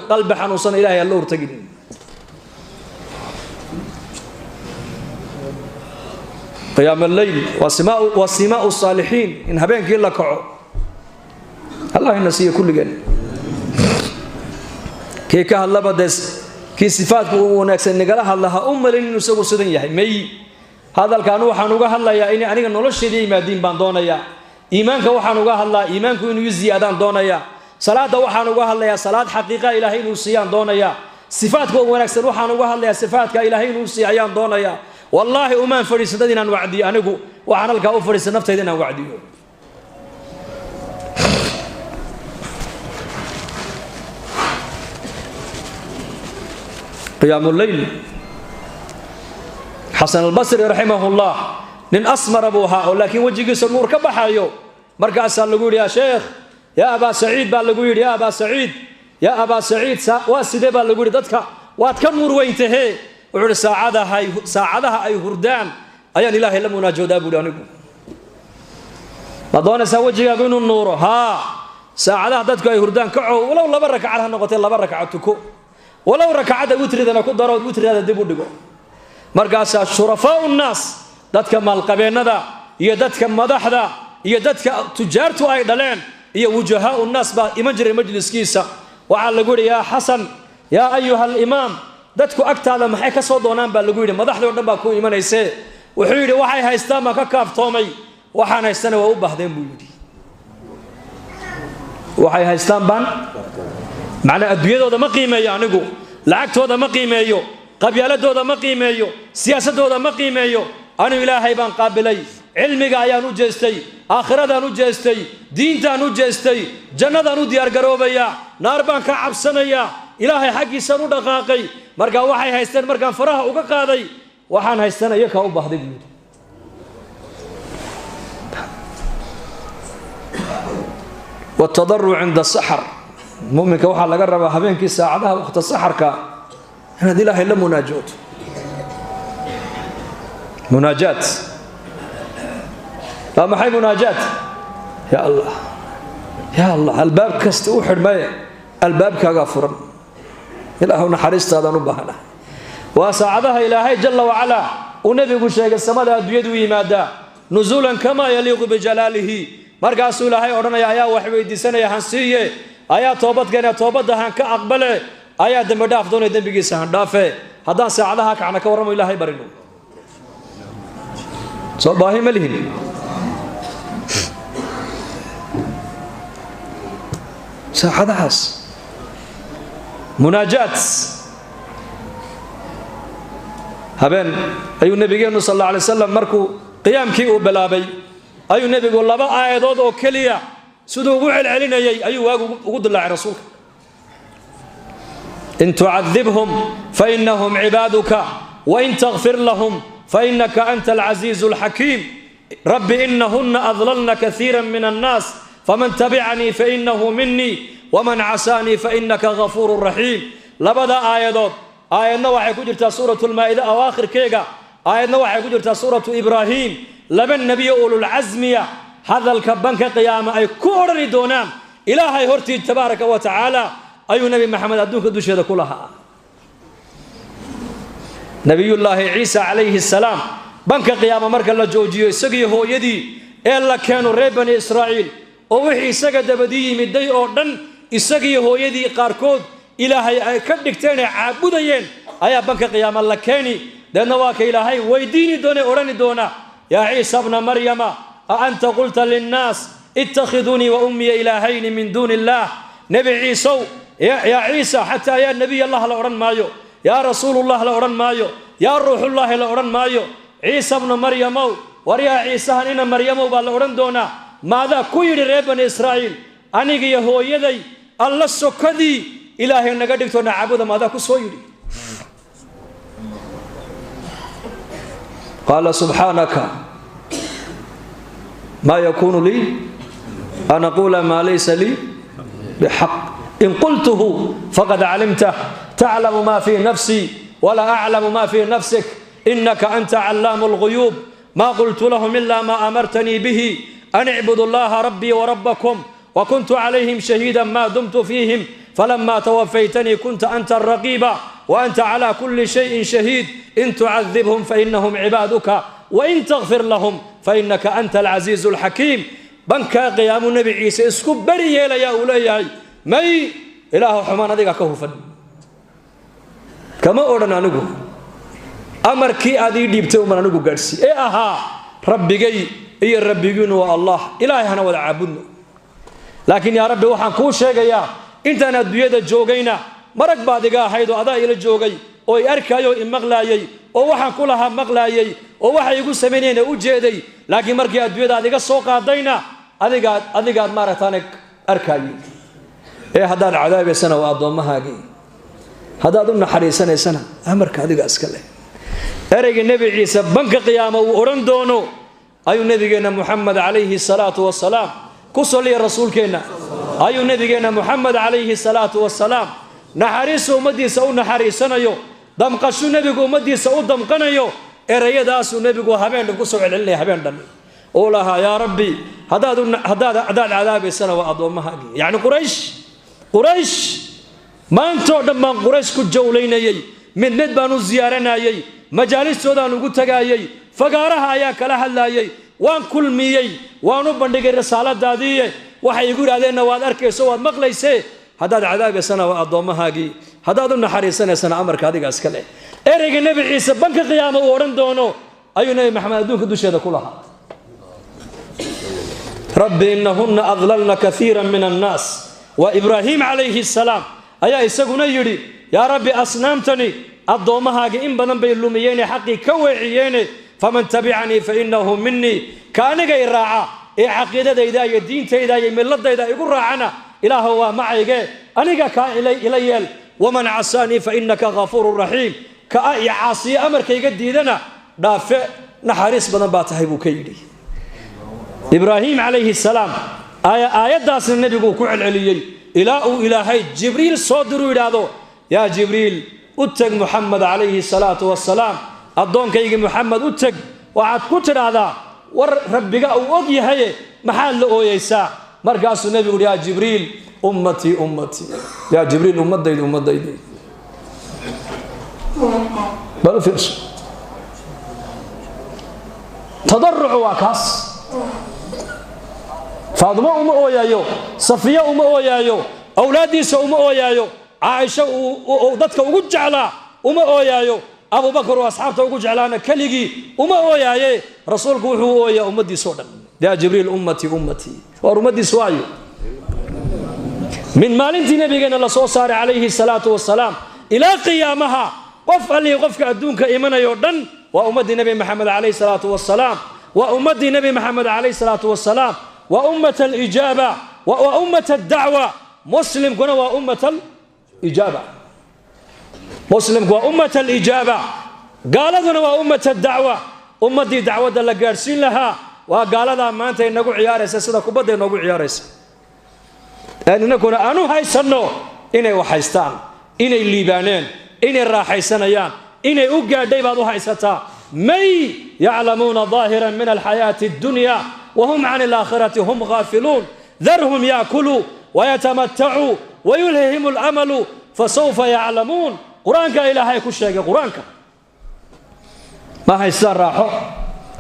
qalbi xanuunsan ilaahay alla urtagin قيام الليل وسماء الصالحين إن هبينك إلا كعو الله ينسيه كل جن كي كهلا بدس كي صفات ونكس النجارة الله لين نسوي سدين يا مي هذا الكانوا حنوجه الله يا إني أنا نولش دي ما دين بندونا يا إيمانك وحنوجه الله إيمانك إنه يزيادان دونا يا صلاة وحنوجه الله يا صلاة حقيقة إلهي نوسيان دونا يا صفاتك ونكس وحنوجه الله يا صفاتك إلهي نوسيان دونا يا والله أمان فريسدين أن وعدي أنجو وعن الكاو فريس نفتيدين أن وعدي قيام الليل حسن البصري رحمه الله من أسمر أبوها ولكن وجهك سنور كبحايو مركز لقول يا شيخ يا أبا سعيد بالقول يا أبا سعيد يا أبا سعيد واسدي بالقول دتك واتكمر وينتهي وعلى ساعدها أي هردان أيان إلهي لم يناجود أبو لانكو مضونا سوجي يقولون النور ها ساعدها دتك أي هردان كعو ولو لا بركة على النقطة لا بركة عتكو ولو ركعت وتر إذا كنت ضروري وتر هذا دبو دقو مركز شرفاء الناس دتك مال قبينا ذا يدتك مدح ذا يدتك تجارته أي دلين هي وجهاء الناس بمجري مجلس كيسة وعلى قول يا حسن يا أيها الإمام dadku agtaada maxay ka soo doonaan baa lagu yiri madaxda oo dhan baa ku imanaysa wuxuu yiri waxay haystaan ma ka kaaftoomay waxaan haystana waa u baahdeen buu yiri waxay haystaan baan macna adduunyadooda ma qiimeeyo anigu lacagtooda ma qiimeeyo qabyaaladooda ma qiimeeyo siyaasadooda ma qiimeeyo أنا إلهي بان قابلي علمك أيان وجستي آخرة وجستي دين تان وجستي جنة وديار قروبيا نار بان كعب سنيا إلهي حقي سنو دقاقي مرقا وحي هايستان مرقا فراه وقاقاضي وحان هايستان يكا وبهدي والتضرع عند السحر مؤمنك وحا لقرب هبينك ساعدها وقت السحر كا هذه إله إلا مناجات لا محي مناجات يا الله الباب كست أوحد ما الباب كغفر إلهنا حريصت هذا نبهنا وساعدها إلهي جل وعلا ونبي الشيخ السماء بيد ويمادا نزولا كما يليق بجلاله مرقاس إلهي أورنا يا وحويدي سنة يا هنسية آيا توبت جنا توبت ده هنك أقبله آيا دم داف دون دم بيجي سهل دافه هذا ساعدها كأنا كورم إلهي برينو صباحي ملهين ساعدها مناجات هبين أيو النبي صلى الله عليه وسلم مركو قيام كي وبلابي أيو النبي قال الله بقى آيات أو كلية سدوا وعل علينا أيو وقد الله رسولك إن تعذبهم فإنهم عبادك وإن تغفر لهم فإنك أنت العزيز الحكيم رب إنهن أضللن كثيرا من الناس فمن تبعني فإنه مني ومن عساني فإنك غفور رحيم لبدا آيات آيات نوعي كجرتا سورة المائدة أواخر كيغا آيات نوعي كجرتا سورة إبراهيم لبن نبي أولو العزمية هذا الكبان كقيامة أي كورني دونان إلهي هرتي تبارك وتعالى أي نبي محمد أدوك دوش هذا كلها نبي الله عيسى عليه السلام بنك قيامة مركا لجوجيو سقي هو يدي إلا كانوا ريبني إسرائيل ووحي سقد بدي مدي أردن إسقي هو يدي قاركود إلهي أي كدكتين عابدين أي بنك قيامة لكاني لأنواك إلهي ويديني دوني أوراني دونا يا عيسى ابن مريم أأنت قلت للناس اتخذوني وأمي إلهين من دون الله نبي عيسى يا عيسى حتى يا نبي الله لأوران مايو يا رسول الله لأوران مايو يا روح الله لأوران مايو عيسى ابن مريم وريا عيسى هنين مريم بالأوران دونا ماذا كوير ريبن إسرائيل أنيق يهو يدي الله سكدي إلهي نقدك تونا عبود ماذا كسويري قال سبحانك ما يكون لي أن أقول ما ليس لي بحق إن قلته فقد علمته تعلم ما في نفسي ولا أعلم ما في نفسك إنك أنت علام الغيوب ما قلت لهم إلا ما أمرتني به أن اعبدوا الله ربي وربكم وكنت عليهم شهيدا ما دمت فيهم فلما توفيتني كنت أنت الرقيب وأنت على كل شيء شهيد إن تعذبهم فإنهم عبادك وإن تغفر لهم فإنك أنت العزيز الحكيم بنك قيام النبي عيسى اسكب بري يا أولياء مي إله حمان ذيك كهوفا كما أورنا نقول أمر كي أدي ديبته من نقول قرسي إيه أها ربي جاي إيه ربي جنوا الله إلهي هنا ولا عبدنا لكن يا ربي وحن كل شيء يا أنت أنا دوية جوجينا مرق بعد جا هيدو أدا إلى جوجي أو يركايو إمغلايي أو وحن كلها مغلايي أو وحن يقول سمينين وجدي لكن مرق يا دوية أديك السوق عدينا أديك مرة ثانية أركايي إيه هذا العذاب سنة وأضم هاجي هذا ضمن حريسنا سنة أمرك أديك أسكله أرجع النبي عيسى بنك قيامه وأرندونه أي نبينا محمد عليه الصلاة والسلام كسولي الرسول كنا أي نبينا محمد عليه الصلاة والسلام نحريس ومدي سو نحريسنا يو دم قشو نبي ومدي سو دم قنا يو أرجع داس ونبي وهبين كسر عليه هبين دم أولها يا ربي هذا العذاب السنة وأضم هاجي يعني قريش ما أنتوا دم قريش كجولين يي من ندبانو زيارنا يي مجالس سودان وقلت جاي فقارها يا كلا هلا يي وان كل ميي وانو بندق الرسالة دادية وحي يقول علينا وادرك سواد مقليسه هذا العذاب سنة وأضمها جي هذا ضمن حريسنا سنة أمر كهذه أسكله أرجع النبي عيسى بنك قيامه ورندونه أي نبي محمد دوك دوش هذا كلها رب إنهن أضللن كثيرا من الناس وإبراهيم عليه السلام أيا إسقنا يا ربي أصنامتني الضومها إن بدن بيلوميين حقي كوعيين faman tabicanii fainahu minii ka aniga i raaca ee caqiidadayda iyo diintayda iyo milladayda igu raacana ilaahu waa macayge aniga kaa ila yeel waman casaanii fainaka ghafuurun raxiim ka i caasiye amarkayga diidana dhaafe naxariis badan baa tahay buu ka yidhi ibraahim calayhi salaam aayaddaasna nebigu ku celceliyey ilaa uu ilaahay jibriil soo diruu yidhaahdo yaa jibriil u teg muxamed calayhi salaatu wasalaam addoonkaygii muxamed u teg waxaad ku tidhaahdaa war rabbiga uu og yahaye maxaad la ooyeysaa markaasuu nebigu yidhi yaa jibriil ummatii ummatii yaa jibriil ummadaydi ummadaydi bal u fiirso tadarucu waa kaas faadimo uma ooyaayo safiya uma ooyaayo awlaaddiisa uma ooyaayo caaisha uu dadka ugu jeclaa uma ooyaayo abubakar uu asxaabta ugu jeclaana keligii uma ooyaaye rasuulku wuxuu u ooyaa ummaddiisoo dhan yaa jibriil ummatii ummatii waar ummaddiis waayo min maalintii nabigeena la soo saaray calayhi salaatu wasalaam ilaa qiyaamaha qof allihii qofka adduunka imanayoo dhan waa ummaddii nebi maxamed calayhi salaatu wasalaam waa ummaddii nebi maxamed calayhi salaatu wasalaam waa ummat alijaaba waa ummat addacwa muslimkuna waa ummat alijaaba muslimku waa ummat alijaaba gaaladuna waa ummat addacwa ummaddii dacwadda la gaadhsiin lahaa waa gaaladaa maanta inagu ciyaaraysa sida kubadda inoogu ciyaaraysa innakuna aanu haysanno inay wax haystaan inay liibaaneen inay raaxaysanayaan inay u gaadhay baad u haysataa may yaclamuuna ظaahiran min alxayaati اddunya wahum can alaakhirati hum gaafiluun darhum yaakuluu wayatamatacuu wayulhihim alamalu fasawfa yaclamuun qur-aanka ilaahay ku sheegay qur-aanka ma haystaan raaxo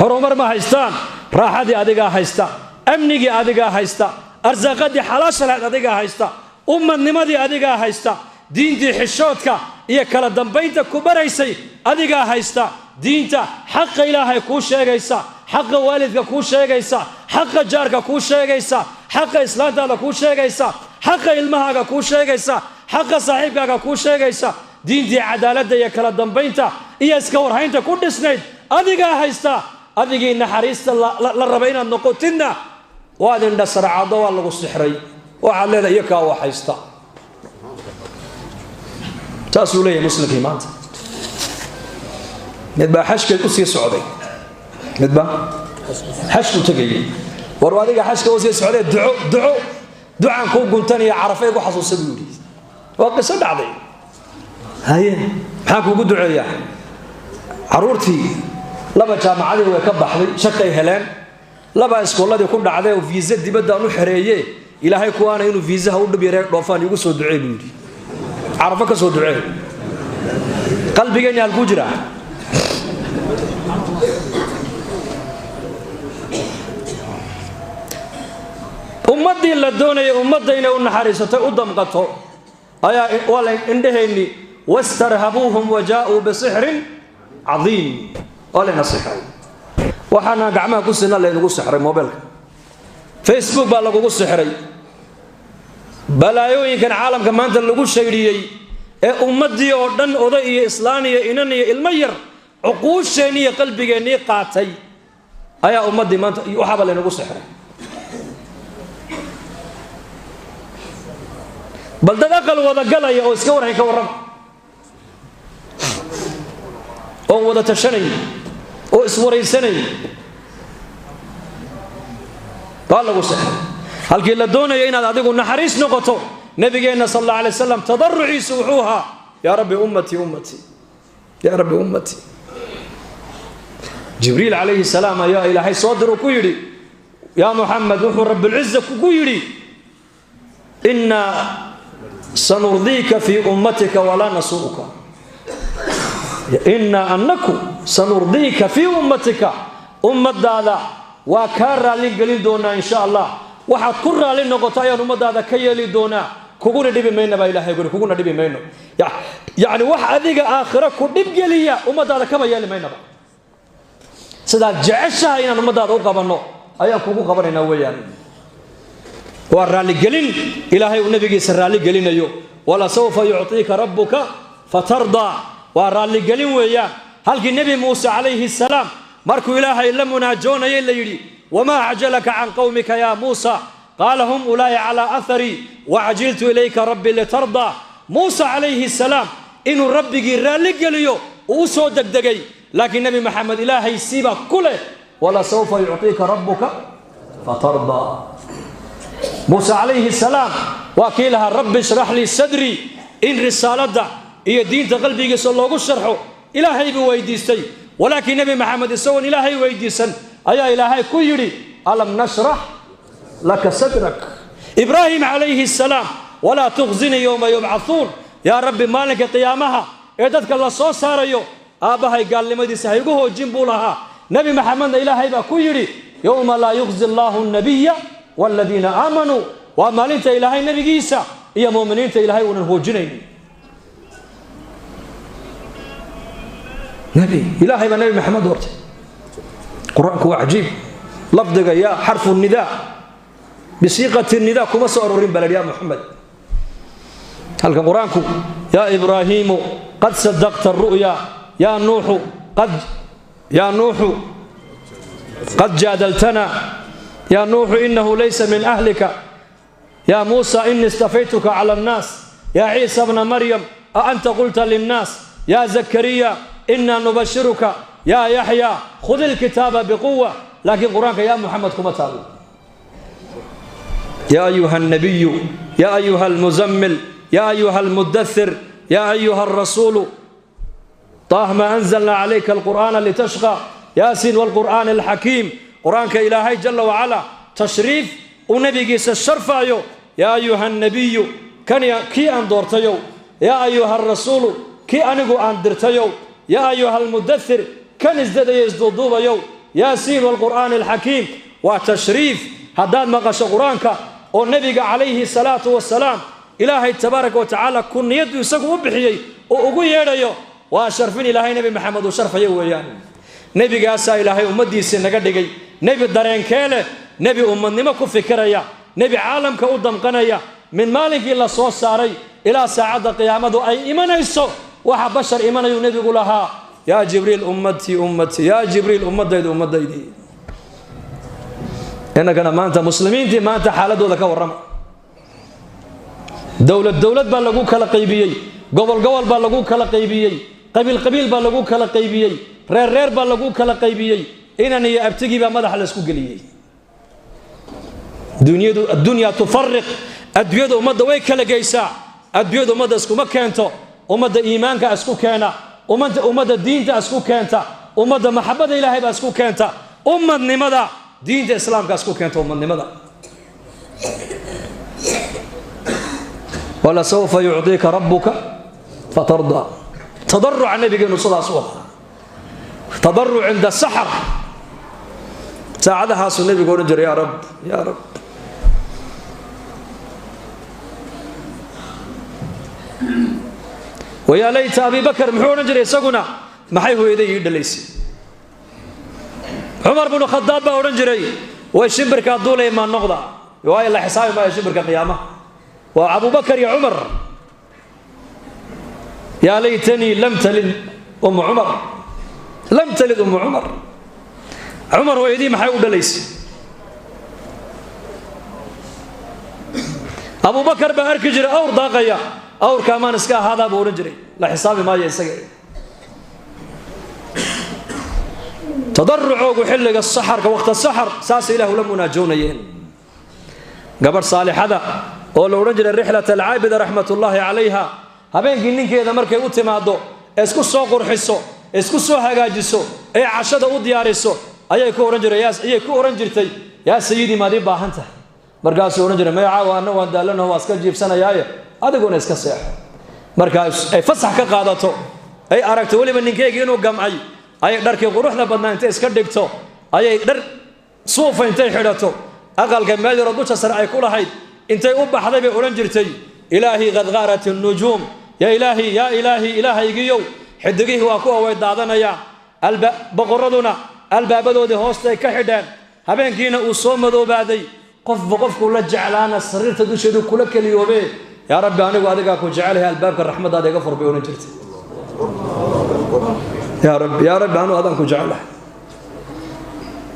horumar ma haystaan raaxadii adigaa haysta amnigii adigaa haysta arsaaqadii xalaasha lahayd adigaa haysta ummadnimadii adigaa haysta diintii xishoodka iyo kala dambaynta ku baraysay adigaa haysta diinta xaqa ilaahay kuu sheegaysa xaqa waalidka kuu sheegaysa xaqa jaarka kuu sheegaysa xaqa islaantaada kuu sheegaysa xaqa ilmahaaga kuu sheegaysa xaqa saaxiibkaaga kuu sheegaysa diintii cadaaladda iyo kala dambaynta iyo iska warhaynta ku dhisnayd adigaa haysta adigii naxariista la raba inaad noqotidna waad indhasarcado waa lagu sixray waxaad leedahay iyo kaa wax haysta taasuu leeyahay muslimkii maanta mid baa xashkeed u sii socday mid baa xashku tegayay war adiga xashka u sii socday ducaan kuu guntanaya carafay ku xasuusa buu yidhi waa qiso dhacday haye maxaa kuugu duceeyaa caruurtii laba jaamacadii way ka baxday shaqay heleen laba iskooladii ku dhacday oo viisa dibadaan u xereeye ilaahay kuwaana inuu viisaha u dhib yaree dhoofaan igu soo ducee buu yidhi carafo ka soo ducee qalbigeenni halkuu jiraa ummaddii la doonayay ummadda inay u naxariisatay u damqato ayaa waa indhaheenni wastarhabuuhum wajaa'uu bisixrin cadiim waa layna sixray waxaana gacmaha ku sina laynagu sixray mobilka facebook baa lagugu sixray balaayooyinkan caalamka maanta lagu shaydhiyey ee ummaddii oo dhan oday iyo islaan iyo inan iyo ilmo yar cuquusheenni iyo qalbigeennii qaatay ayaa ummaddii maanta waxaaba laynagu sixray bal dad aqal wada galaya oo iska warhay ka warrama oo wada tashanay oo iswaraysanay baa lagu sixray halkii la doonaya inaad adigu naxariis noqoto nabigeenna sal alla alay wasalam tadaruciisu wuxuu ahaa yaa rabbi ummatii ummatii yaa rabbi ummatii jibriil calayhi salaam ayaa ilaahay soo diruu ku yidhi yaa muxamed wuxuu rabbilciza kugu yidhi innaa sanurdiika fii ummatika walaa nasuuka innaa annaku sanurdiika fii ummatika ummadaada waa kaa raalli gelin doonaa insha allah waxaad ku raalli noqoto ayaan ummadaada ka yeeli doonaa kuguna dhibi mayna baa ilaahay guri kuguna dhibi mayno yacni wax adiga aakhiro ku dhibgeliya ummadaada kaba yeeli maynaba sidaad jeceshahay inaan ummadaada u qabanno ayaan kugu qabanaynaa weeyaan waa raalligelin ilaahay uu nabigiisa raalligelinayo walasawfa yucطiika rabbuka fatardaa waa raalligelin weeyaan halkii nebi muuse calayhi salaam markuu ilaahay la munaajoonayay la yidhi wamaa acjalaka can qawmika yaa muusa qaala hum ulaa'i calaa aharii wacajiltu ilayka rabbi litardaa muusa calayhi salaam inuu rabbigii raalli geliyo uu u soo degdegay laakiin nebi maxamed ilaahay siibaa ku leh walasawfa yucطiika rabbuka fatardaa muusa calayhi salaam waa kii lahaa rabbi ishrax lii sadrii in risaaladda iyo diinta qalbigiisa loogu sharxo ilaahay buu weydiistay walaakiin nebi maxamed isagoon ilaahay weydiisan ayaa ilaahay ku yidhi alam nashrax laka sadrak ibraahim calayhi salaam walaa tukhzinii yowma yubcahuun yaa rabbi maalinka qiyaamaha ee dadka la soo saarayo aabbahay gaalnimadiisa haygu hoojin buu lahaa nebi maxamedna ilaahay baa ku yidhi yowma laa yukhzi allaahu nabiya waaladiina aamanuu waa maalinta ilaahay nebigiisa iyo mu'miniinta ilaahay uunan hoojinaynin ilaahay baa nebi maxamed hortay qur-aanku waa cajiib lafdiga yaa xarfu nidaa bisiiqati nidaa kuma soo arorin baa la yidhi yaa muxamed halka qur-aanku yaa ibraahiimu qad sadaqta ru'ya yaa nuuxu qad jaadaltana yaa nuuxu inahu laysa min ahlika yaa muusa inii istafaytuka cala annaas yaa ciisa bna maryam a anta qulta linnaas yaa zakariya inaa nubashiruka yaa yaxya khudi lkitaaba biquwa laakiin qur-aanka yaa muxamed kuma taalo yaa ayuha alnabiyu yaa ayuha almuzammil yaa ayuha almudathir yaa ayuha alrasuulu طه ما أنزلنا عليك القرآن لتشقى ياسين والقرآن الحكيم قرآنك إلهي جل وعلا تشريف ونبي قيس الشرف أيو يا أيها النبي كي أندورتيو يا أيها الرسول كي أنقو أندرتيو يا أيها المدثر كان ازدد يزدودوب يو ياسين والقرآن الحكيم وتشريف هدان مقاش قرآنك والنبي عليه الصلاة والسلام إلهي تبارك وتعالى كن يدو يساقو بحيي وقو يديو وشرفين إلهي نبي محمد وشرف يويان نبي قاسا إلهي أمدي سنة دقي نبي الدارين كيله نبي أمني ما كفكريا نبي عالم كأودم قنايا من مالك إلا صوص ساري إلى ساعة قيامته أي إيمان يسو واحد بشر إيمان ينبي لها يا جبريل أمتي أمتي يا جبريل أمتي إنك أنا ما أنت مسلمين ما أنت حالته ذاك ورما دولة بلغوك لقيبيي قبل بلغوك لقيبيي قبيل بلغوك لقيبيي reer baa lagu kala qaybiyay inaan iyo abtigi baa madaxa la isku galiyay dunyadu tufarriq adduunyada umada way kala geysaa adduunyada umada isku ma keento umada iimaanka isku keena umada diinta isku keenta umada maxabada ilaahay baa isku keenta ummadnimada diinta islaamka isku keenta ummadnimada wala sawfa yu'tika rabbuka fatarda tadarru'a nabiyina sallallahu alaihi wasallam تضرع عند السحر ساعدها النبي يقول يا رب يا رب ويا ليت أبي بكر محور نجري سقنا ما حيه يدي يدليس عمر بن الخطاب ورنجري ويشبر كدولة ما النقضة ويا الله حسابي ما يشبر كقيامة وأبو بكر يا عمر يا ليتني لم تلد أم عمر لم تلد أم عمر ويدي ما حيود ليس أبو بكر بأرك جري أور ضاقيا أور كمان اسكا هذا بورجري لا حسابي ما يسقي تضرعوا وحلق السحر كوقت السحر ساس إله لمنا جونيين قبر صالح هذا ولو رجل الرحلة العابدة رحمة الله عليها هبين جنين كذا مركي أتمادو اسكو سوق حسو isku soo hagaajiso ay cashada u diyaariso ayay ku oran jirtay yaa sayidi maadi baahantahay markaas oran jiray magacaaga ana waan daalanahay waa iska jiibsanayaaye adiguna iska seexo markaas ay fasax ka qaadato ay aragto waliba ninkeega inuu gamcay ay dharkii quruxda badnaa intay iska dhigto ayay dhar suufa intay xidhato aqalka meel yar dusha sare ay ku lahayd intay u baxday bay oran jirtay ilaahi qad gharat an-nujum ya ilaahi xidigii waa kuwa way daadanayaan boqoraduna albaabadoodii hoostay ka xidheen habeenkiina uu soo madoobaaday qofku la jeclaana sariirta dusheedu kula kaliyoobe yaa rabbi anigu adiga ku jecelahay albaabka raxmadaada iga furbay oran jirtay yaa rabbi anu adan ku jecelahay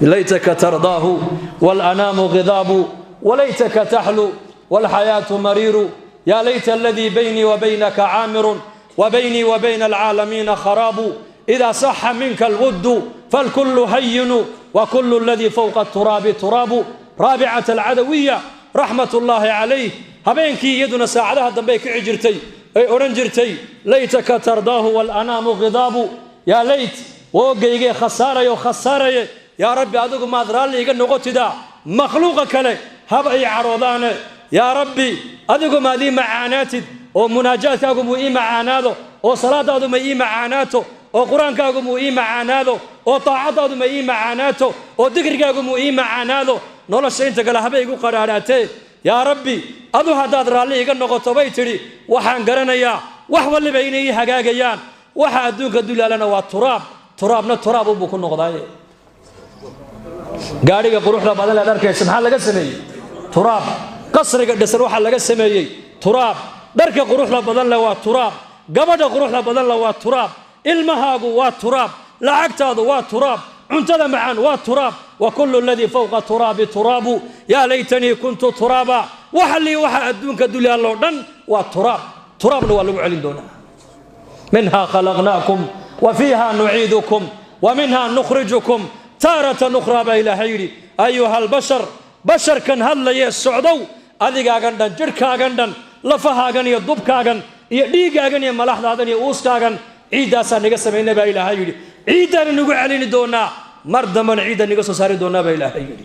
ليتك ترضاه والأنام غضاب وليتك تحلو والحياة مرير يا ليت الذي بيني وبينك عامر وبيني وبين العالمين خراب إذا صح منك الود فالكل هين وكل الذي فوق التراب تراب. رابعة العدوية رحمة الله عليه هبينكي يدنا ساعدها دنبيك عجرتي أي أورنجرتي ليتك ترضاه والأنام غضاب يا ليت وقيقي خسارة وخسارة يا ربي أدوك ما ذرالي يقول نقطي دا مخلوقك لي هبأي عروضان يا ربي أدوك ما ذي معاناتي ومناجاتك أقوم إي معاناته وصلاة أقوم إي معاناته وقرآنك أقوم إي معاناته وطاعة أقوم إي معاناته وذكرك أقوم إي معاناته nolosha inta kale habay igu qaraaraatay yaa rabbi adu hadaad raali iga noqoto bay tiri waxaan garanayaa wax waliba inay hagaagayaan waxa adduunka dulaalana waa turaabna turaab uu ku noqday gaariga quruxda badan la dharkaysan maxaa laga sameeyay turaab qasriga dhisan waxa laga sameeyay turaab dharka quruxda badan la waa turaab gabadha quruxda badan la waa turaab ilmahaagu waa turaab lacagtaadu waa turaab عنتذا معا وتراب وكل الذي فوق تراب تراب يا ليتني كنت ترابا وحلي وحا أدونك دولي الله دن وتراب تراب نوالو علين دونا منها خلقناكم وفيها نعيدكم ومنها نخرجكم تارة أخرى بإلى هيري أيها البشر بشر كان هلا يسعدو أذيك أغندن جرك أغندن لفها أغن يضبك أغن يديك أغن يملاح أغن يوسك أغن عيدا سانيك سمعنا بإلى هيري عيدا نقول علينا دونا مردما عيدا نقول ساري دونا بإلى هيري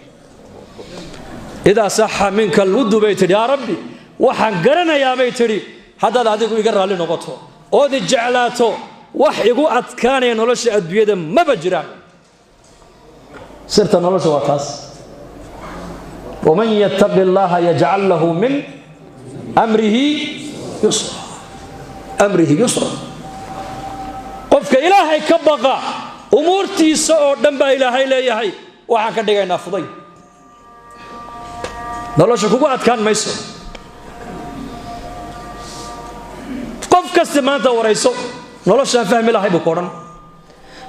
إذا صح منك الود بيتري يا ربي وحن قرنا يا بيتري هذا هذا يقرر لنا نقطه أودي جعلاته وحيقو أتكاني نولش أدوية ما بجرا صرت نولش وقاس ومن يتق الله يجعل له من أمره يسرا أمره يسرا قفك إلهي كبقى أمورتي سعود دنبا إلهي ليهي وحن كدقينا فضي نولش كوكو أتكان ما يسر قفك استمانتا وريسو nolosha fahmi lahay bu qoran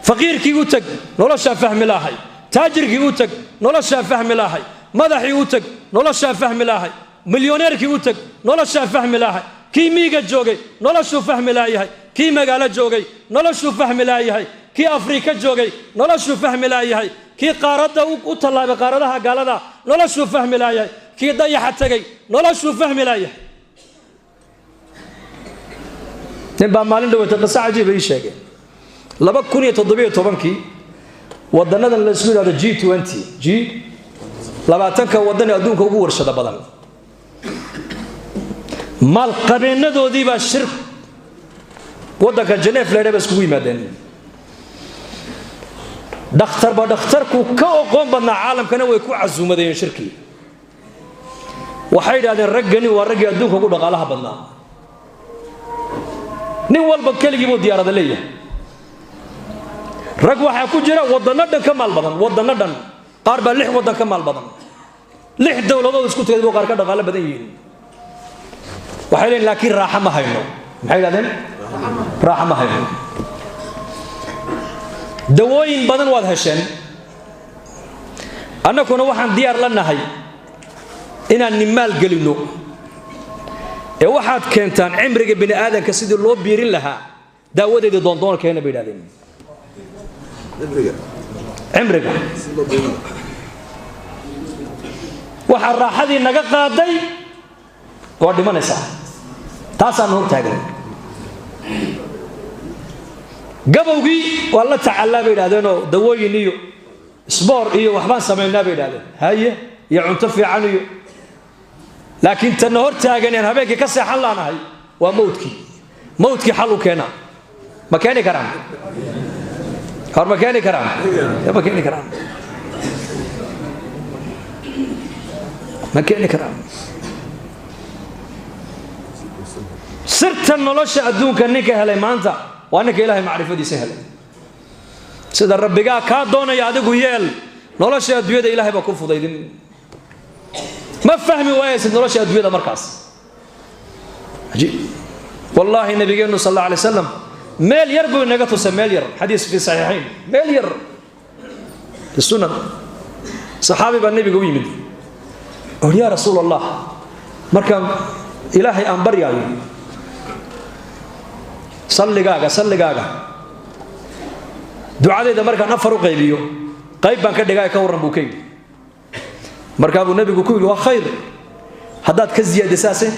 faqiirkii u tag nolosha fahmi lahay taajirkii u tag nolosha fahmi lahay madaxii u tag nolosha fahmi lahay milyoneerkii u tag nolosha fahmi lahay kii miiga joogay noloshu fahmi lahay kii magaalo joogay noloshu fahmi lahay kii afrika joogay noloshu fahmi lahay kii qaaradda u talaabay qaaradaha gaalada noloshu fahmi lahay kii dayaxa tagay noloshu fahmi lahay نبى مالين دو تقص عجيب أي شيء لبا كوني تضبيه طبعاً ودنا ذا الاسمير هذا G20 لبا تنك ودنا أدونك وقور شذا بدل مال قبلنا دو دي بشر ودك جنيف لا بس كوي مدن دكتور بدكتور كو قوم بدنا عالم كانوا يكو عزوم مدين شركي وحيد هذا الرجني والرجل أدونك وقول قالها بدنا nin walba keligii buu diyaarada leeyahay rag waxa ku jira wadana dhan ka maal badan wadana dhan qaar baa 6 wadan ka maal badan 6 dawladood isku tagay qaar ka dhaqaale badan yihiin waxay leeyihiin laakiin raaxa ma hayno maxay yiraahdeen raaxa ma hayno dawooyin badan waad hesheen annaguna waxaan diyaar la nahay inaan nimaal gelino ee waxaad keentaan cimriga bini aadanka sidii loo biirin lahaa daawadeeda doondoon keena biiradeen cimriga waxa raaxadii naga qaaday oo dhimanaysa taasaan hor taagan gabowgii waa la tacaalaa biiradeen oo dawooyin iyo sport iyo waxbaan sameeynaa biiradeen haye iyo cunto fiican iyo لكن تنهر تاجن يعني هبيك كسر حلنا هاي وموتك حلو كنا مكاني كرام هر مكاني كرام يا مكاني كرام مكاني كرام صرت النلش أدون كنيك هلا ما أنت وأنك إلهي معرفة دي سهلة سيد الرب جا كادونا يعدك ويال نلش أدوية إلهي بكون فضيلين ما فهمي وياس إن رشة أدوية مركز عجيب والله النبي صلى الله عليه وسلم مليار بو نجاتو مليار حديث في الصحيحين مليار السنن saxaabi baa nabiga u yimid oo yaa rasuul allah markaan ilaahay aan baryaayo salligaaga ducadayda markaan afar u qaybiyo qayb baan ka dhigay ka waran buu ka yidhi markaa buu nabigu ku yidhi waa khayr haddaad ka ziyaadisaase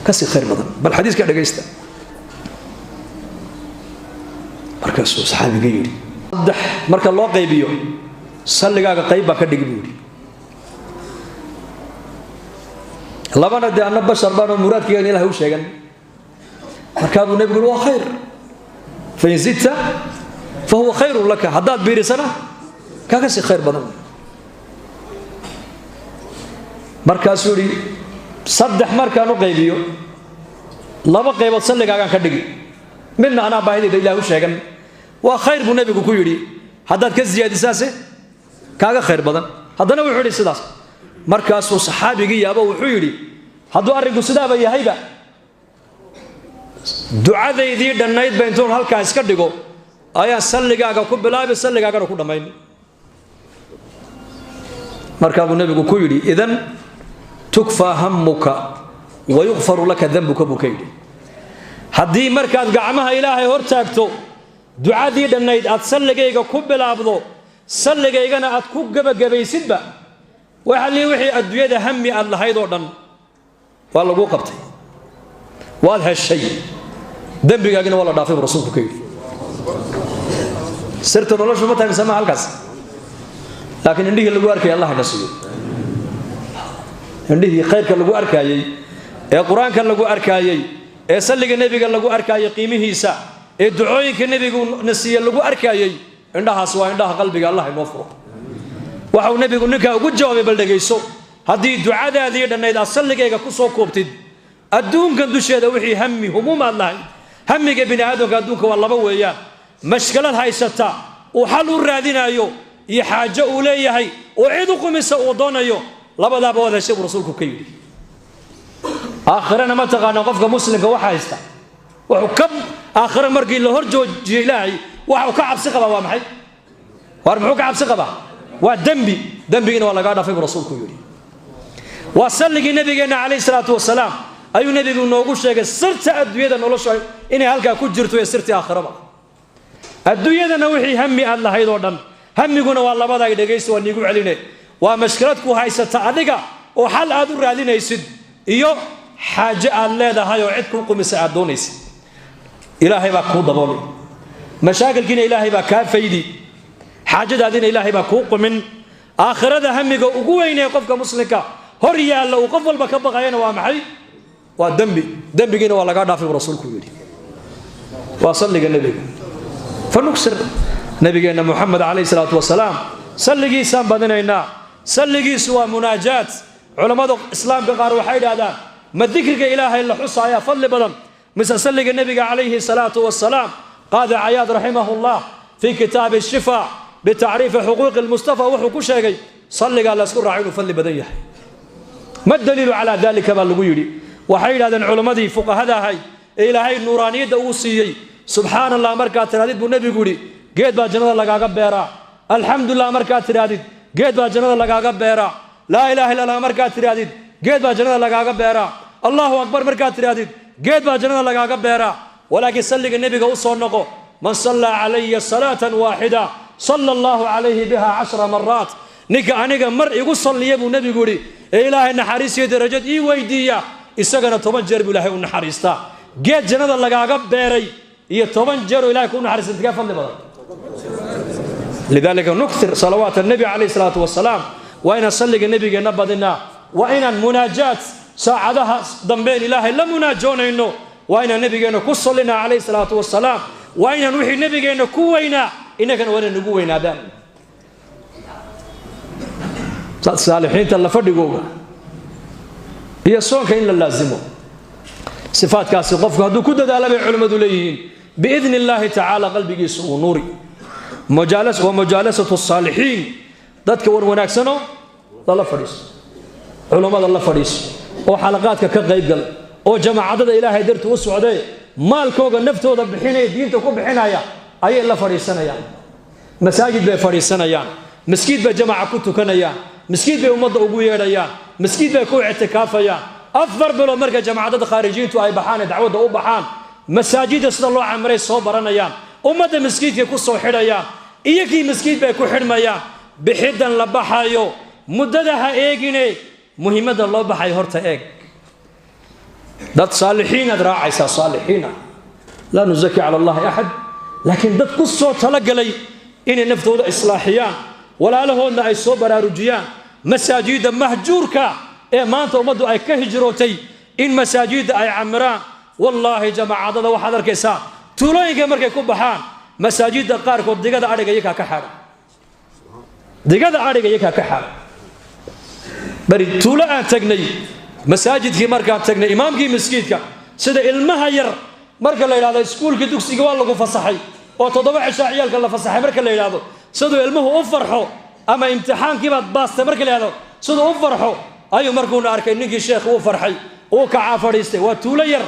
kasii khayr badan bal xadiiska dhegaysta markaasuu saxaabiga yidhi saddex marka loo qaybiyo salligaaga qayb baan ka dhigi buu yidhi labana dee anna bashar baanoo muraadkaygan ilahay u sheegan markaa buu nabigu yidhi waa khayr fain zidta fahuwa khayrun laka haddaad biirisana kaa kasii khayr badan markaasuu yidhi saddex markaan u qaybiyo laba qaybood salligaagaan ka dhigi midna anaa baahidayda ilaah u sheegan waa khayr buu nebigu ku yidhi haddaad ka siyaadisaase kaaga khayr badan haddana wuxuu yidhi sidaas markaasuu saxaabigii yaabo wuxuu yidhi hadduu arrinku sidaaba yahayba ducadaydii dhannayd ba intuun halkaa iska dhigo ayaan salligaaga ku bilaabi salligaagana ku dhammayn markaa buu nebigu ku yidhi idan tukfaa hammuka wa yukfaru laka danbuka buu ka yidhi haddii markaad gacmaha ilaahay hor taagto ducadii dhannayd aad salligayga ku bilaabdo salligaygana aad ku gebagabaysidba waxa lii wixii adduunyada hammi aad lahayd oo dhan waa laguu qabtay waad heshay dembigaagina waa la dhaafay buu rasuulku ka yidhi sirta noloshu ma tahay mise maa halkaas laakiin indhihii lagu arkayay allah ina siiyo indhihii khayrka lagu arkaayey ee qur-aanka lagu arkaayey ee salliga nebiga lagu arkaayey qiimihiisa ee ducooyinka nebigu na siiye lagu arkaayey indhahaas waa indhaha qalbiga allah inoo furo waxau nebigu ninkaa ugu jawaabay bal dhegayso haddii ducadaadii dhannayd aad salligayga ku soo koobtid adduunkan dusheeda wixii hammi humuum aad lahayd hammiga bini aadamka adduunka waa laba weeyaan mashkalad haysata uu xal u raadinaayo iyo xaajo uu leeyahay oo cid u qumisa uu doonayo labadaaba waad heshay buu rasuulku ka yidhi aakhirana ma taqaana qofka muslimka waxa haysta wuxuu ka aakhira markii la hor joojiyo ilaahay waxa uu ka cabsi qabaa waa maxay war muxuu ka cabsi qabaa waa dembigina waa lagaa dhaafay buu rasuulku yidhi waa salligii nabigeenna calayhi salaatu wasalaam ayuu nebigu noogu sheegay sirta adduunyada nolosha inay halkaa ku jirto ee sirtii aakhiraba adduunyadana wixii hammi aad lahayd oo dhan hammiguna waa labadaay dhegaysta waa niigu celine waa mashkilad ku haysata adiga oo xal aad u raadinaysid iyo xaaje aad leedahay oo cid kuu qumisa aad doonaysid ilaahay baa kuu daboolay mashaakilkiina ilaahay baa kaa faydi xaajadaadina ilaahay baa kuu qumin aakhirada hamiga ugu weynee qofka muslimka hor yaalla uu qof walba ka baqayana waa maxay waa dembigiina waa lagaa dhaafay buu rasuulku yidhi waa salliga nebiga fanuksir nabigeenna muxamed calayhi salaatu wasalaam salligiisaan badinaynaa salligiisu waa munaajaat culammada islaamka qaar waxay idhahdaan ma dikriga ilaahay la xusaayaa fadli badan mise salliga nebiga calayhi salaatu wasalaam qaadi cayaad raximahullah fii kitaabi shifaa bitacriifi xuquuqi lmustafa wuxuu ku sheegay salligaa laysku raaco inuu fadli badan yahay ma daliilu calaa dalika baa lagu yidhi waxay yidhahdeen culammadii fuqahada ahay ee ilaahay nuuraaniyadda uu siiyey subxaana allah markaad tidhahdid buu nebigu yidhi geed baa jannada lagaaga beeraa alxamdulilah markaad tidhahdid geed baa jannada lagaaga beeraa laa ilaaha illa allah markaad tidhahdid geed baa jannada lagaaga beeraa allahu akbar markaad tidhahdid geed baa jannada lagaaga beeraa walaakiin salliga nebiga u soo noqo man sallaa calaya salaatan waaxida sala allahu calayhi biha 10 maraat ninka aniga mar igu salliya buu nebigu yidhi ee ilaahay naxariisiyo darajad ii weydiiya isagana 10 jeer buu ilaahay u naxariistaa geed jannada lagaaga beeray iyo 10 jeer oo ilaahay ku naxariista inta ka fadli badan lidaalika nukthir salawaat annabi calayhi salaatu wasalaam waa inaan salliga nebigeena badinaa waa inaan munaajaat saacadaha dambeen ilaahay la munaajoonayno waa inaan nebigeena ku sallinaa calayhi salaatu wasalaam waa inaan wixii nebigeena ku weynaa innagana waa inaan ugu weynaadaan saalixiinta la fadhigooga iyo soonka in la laazimo sifaadkaasi qofku hadduu ku dadaala bay culimmadu leeyihiin biidni illaahi tacaala qalbigiisu uu nuuri ومجالسة الصالحين dadka war wanaagsano la fadhiiso culimada la fadhiiso oo xalaqaadka ka qayb gal oo jamaacada ilaahay dartu u socday maalkooga naftooda bixinay diinta ku bixinaya ayay la fadhiisanayaan masaajid bay fadhiisanayaan مسجد بجماعة كنت كنيا مسجد بأمضى أبويا ريا مسجد بيكون اعتكافيا أفضل بلو مركز جماعة خارجين تو أي بحان دعوة أو بحان مساجد صلى الله عمري صوبرنا يا أمة مسجد يكون صوحنا يا إيكي مسجد بيكون حرمة يا بحدا لبحايو مددها إيجيني مهمة الله بحاي هرتا إيج دات صالحين أدراع عيسى صالحين لا نزكي على الله أحد لكن دات قصة تلقى لي إن نفذوا إصلاحيان ولا لهن أي صوبر رجيان مساجد مهجورك إيه ما أنت ومدوا أي كهجروتي إن مساجد أي عمران والله جماعة هذا وحضر كيسا تولين كمرك يكون بحان مساجد قارك ودقة عارق يكا كحار دقة عارق يكا كحار بري تولا تجني مساجد في مركز تجني إمام في مسجد كا سيد المهير مركز اللي هذا سكول كدوكس يقول لك فصحي أو تضبع عيال كلا فصحي مركز اللي هذا سيد المه أفرحه أما امتحان كيف باست مركز اللي هذا سيد أفرحه أيو مركون أركي نيجي الشيخ أفرحي أو كعافريسته وتولير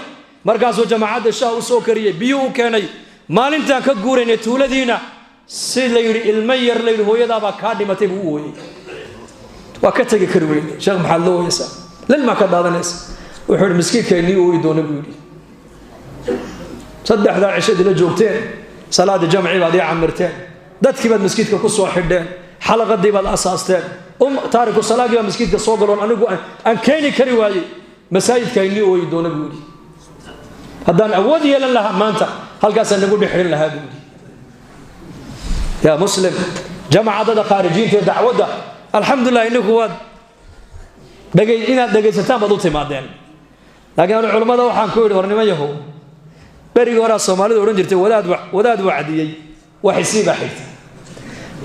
مركز جماعة الشاه وسوكرية بيو كاني maalintaan ka guuraynay tuuladiina si la yiri ilmayar la yiri hooyada ba ka dhimatay buu weeyay waa ka tagi kar weeyay sheekh maxaa loo yeesaa lilma ka daadanaysa wuxuu miskiinkeeni uu doonay buu yiri saddexda cishada la joogteen salaada jamci baad amarteen dadkii baad miskiinka ku soo xidheen xalaqadii baad asaasteen taariku salaadii baad miskiinka soo galoon anigu aan keeni kari waayay masaajidkeeni uu doonay buu yiri haddaan awood yeelan lahaa maanta halkaas aan nagu dhixin lahaa buu ya muslim jamaacada kharijiinta dacwada alxamdulillah inagu wad dhagaysataan baad u timaadeen laakiin culimada waxaan ku yiri warnimo yahow bariga hore Soomaalidu oran jirtay wadaad wacdiyay wax isiiba xigta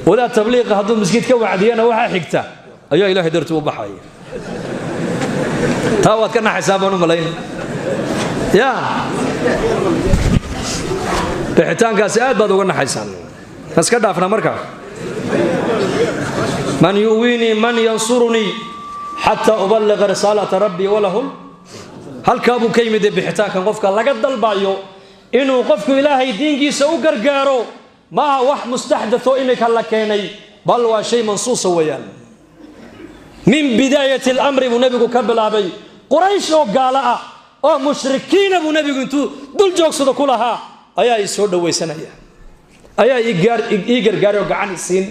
wadaad tabliiq haduu masjid ka wacdiyana waxa xigta ayaa ilaahay dartu u baxay taa waad ka naxaysaabaan u malayn ya bixitaankaasi aad baad uga naxaysaan iska dhaafna markaa man yuwini man yansuruni hatta uballigha risalata rabbi wa lahu halka buu ka yimid bixitaankan qofka laga dalbayo inuu qofku ilaahay diinkiisa u gargaaro ma wax mustahdatho inaka la keenay bal waa shay mansuus weeyaan min bidayati al-amr bu nabigu ka bilaabay quraysh oo gaala ah oo mushrikiina bu nabigu intuu dul joogsado ku lahaa ayaa ay soo dhawaysanaya ayaa ii gargaaro gacan siin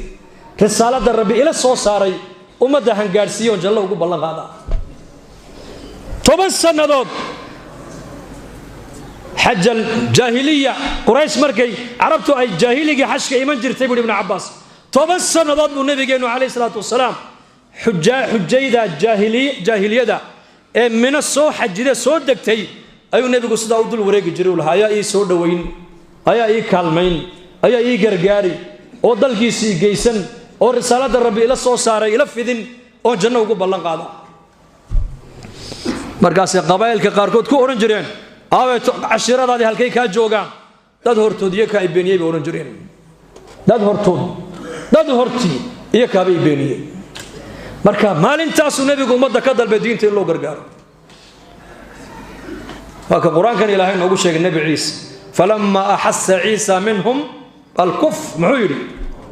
risaalada rabbi ila soo saaray umada hangaarsiyo jallo ugu ballan qaada 10 sanadood حج الجاهلية قريش مركي عربتو أي جاهلية حشك إيمان جرتي ابن عباس 10 سنوات النبي عليه الصلاة والسلام حجيدا جاهلية دا من الصو حج دا صو دكتي أيو النبي قصدا ودل وريق جريو لها أيا إي صو دوين أيا إي كالمين أيا إي غرغاري أو دل جيسي جيسن أو رسالة الربي إلى صو سارة إلى فدين أو جنة وقو بلان قادا مركز قبائل كقاركود كو أورنجرين أوه عشرة هذه هالكي كاجوجا ده هرتود يكاي بينيه بورنجرين ده هرتود ده هرتي يكاي بينيه مركا مالين تاسو نبي قومد كذا البدين تلو غرغار وك القرآن كان إلهي نقول شيء النبي عيسى فلما أحس عيسى منهم الكف معيري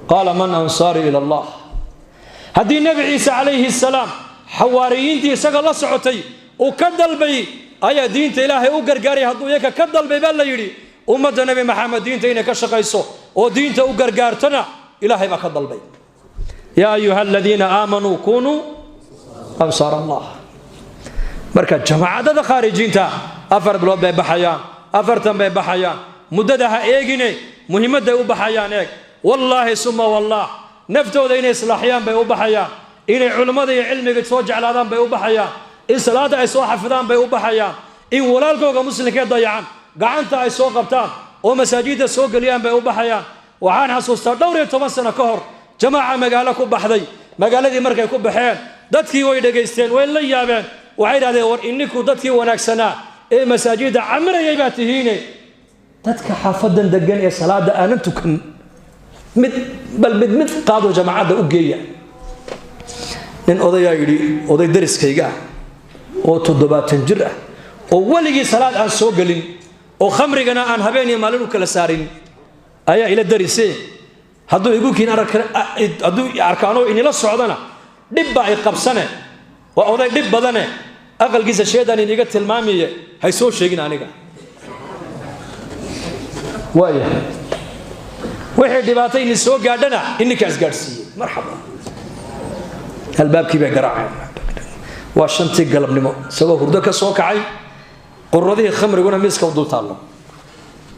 قال من أنصاري إلى الله هدي النبي عيسى عليه السلام حواريين تي سقى الله سعتي وكذا البي أي دين إلهي أوجرجاري هذو يك كذل بيبلا يري أمة النبي محمد دين تينا كشقيسو ودين تأوجرجارتنا إلهي ما كذل بي يا أيها الذين آمنوا كونوا أنصار الله مركز جماعة هذا خارجين تا أفر بلاد بحيان أفرتم بحيان مددها إيجني مهمة ده بحيان إيج والله ثم والله نفتو دين إصلاحيان بحيان إن علماء علم يتوجع على ذنب بحيان إن صلاة أي سو حفظان بي وبحيان إن ولالكوغا مسلم كي ضيعان قعنتا أي سو قبطان ومساجد سو قليان بي وبحيان وعان حسوستا دوري 10 سنة كهر جماعة مقالة كوبحدي مقالة دي مركي كوبحيان دادكي ويدقيستين وين ليابين وعيد هذا ور إنكو دادكي وناكسنا إيه مساجد عمر يباتهيني دادك حافظا دقان إيه صلاة آننتو كن بل مد قادوا جماعة دا أقيا إن أضيا يري أضي درس كيقا oo 7 jir ah oo waligii salaad aan soo galin oo khamrigana aan habeen iyo maalin u kala saarin ayaa ila darisay hadduu igu kiin hadduu arkaano inila socdana dhibba ay qabsane waa oday dhib badane aqalkiisa sheedan iniga tilmaamiye hay soo sheegin aniga waaya wixii dhibaatay in soo gaadhana inkaas gaarsiiyay marxaba albaabkii bay garaacay waa shantii galabnimo isagoo hurdo ka soo kacay qurradii khamriguna miiska u dul taallo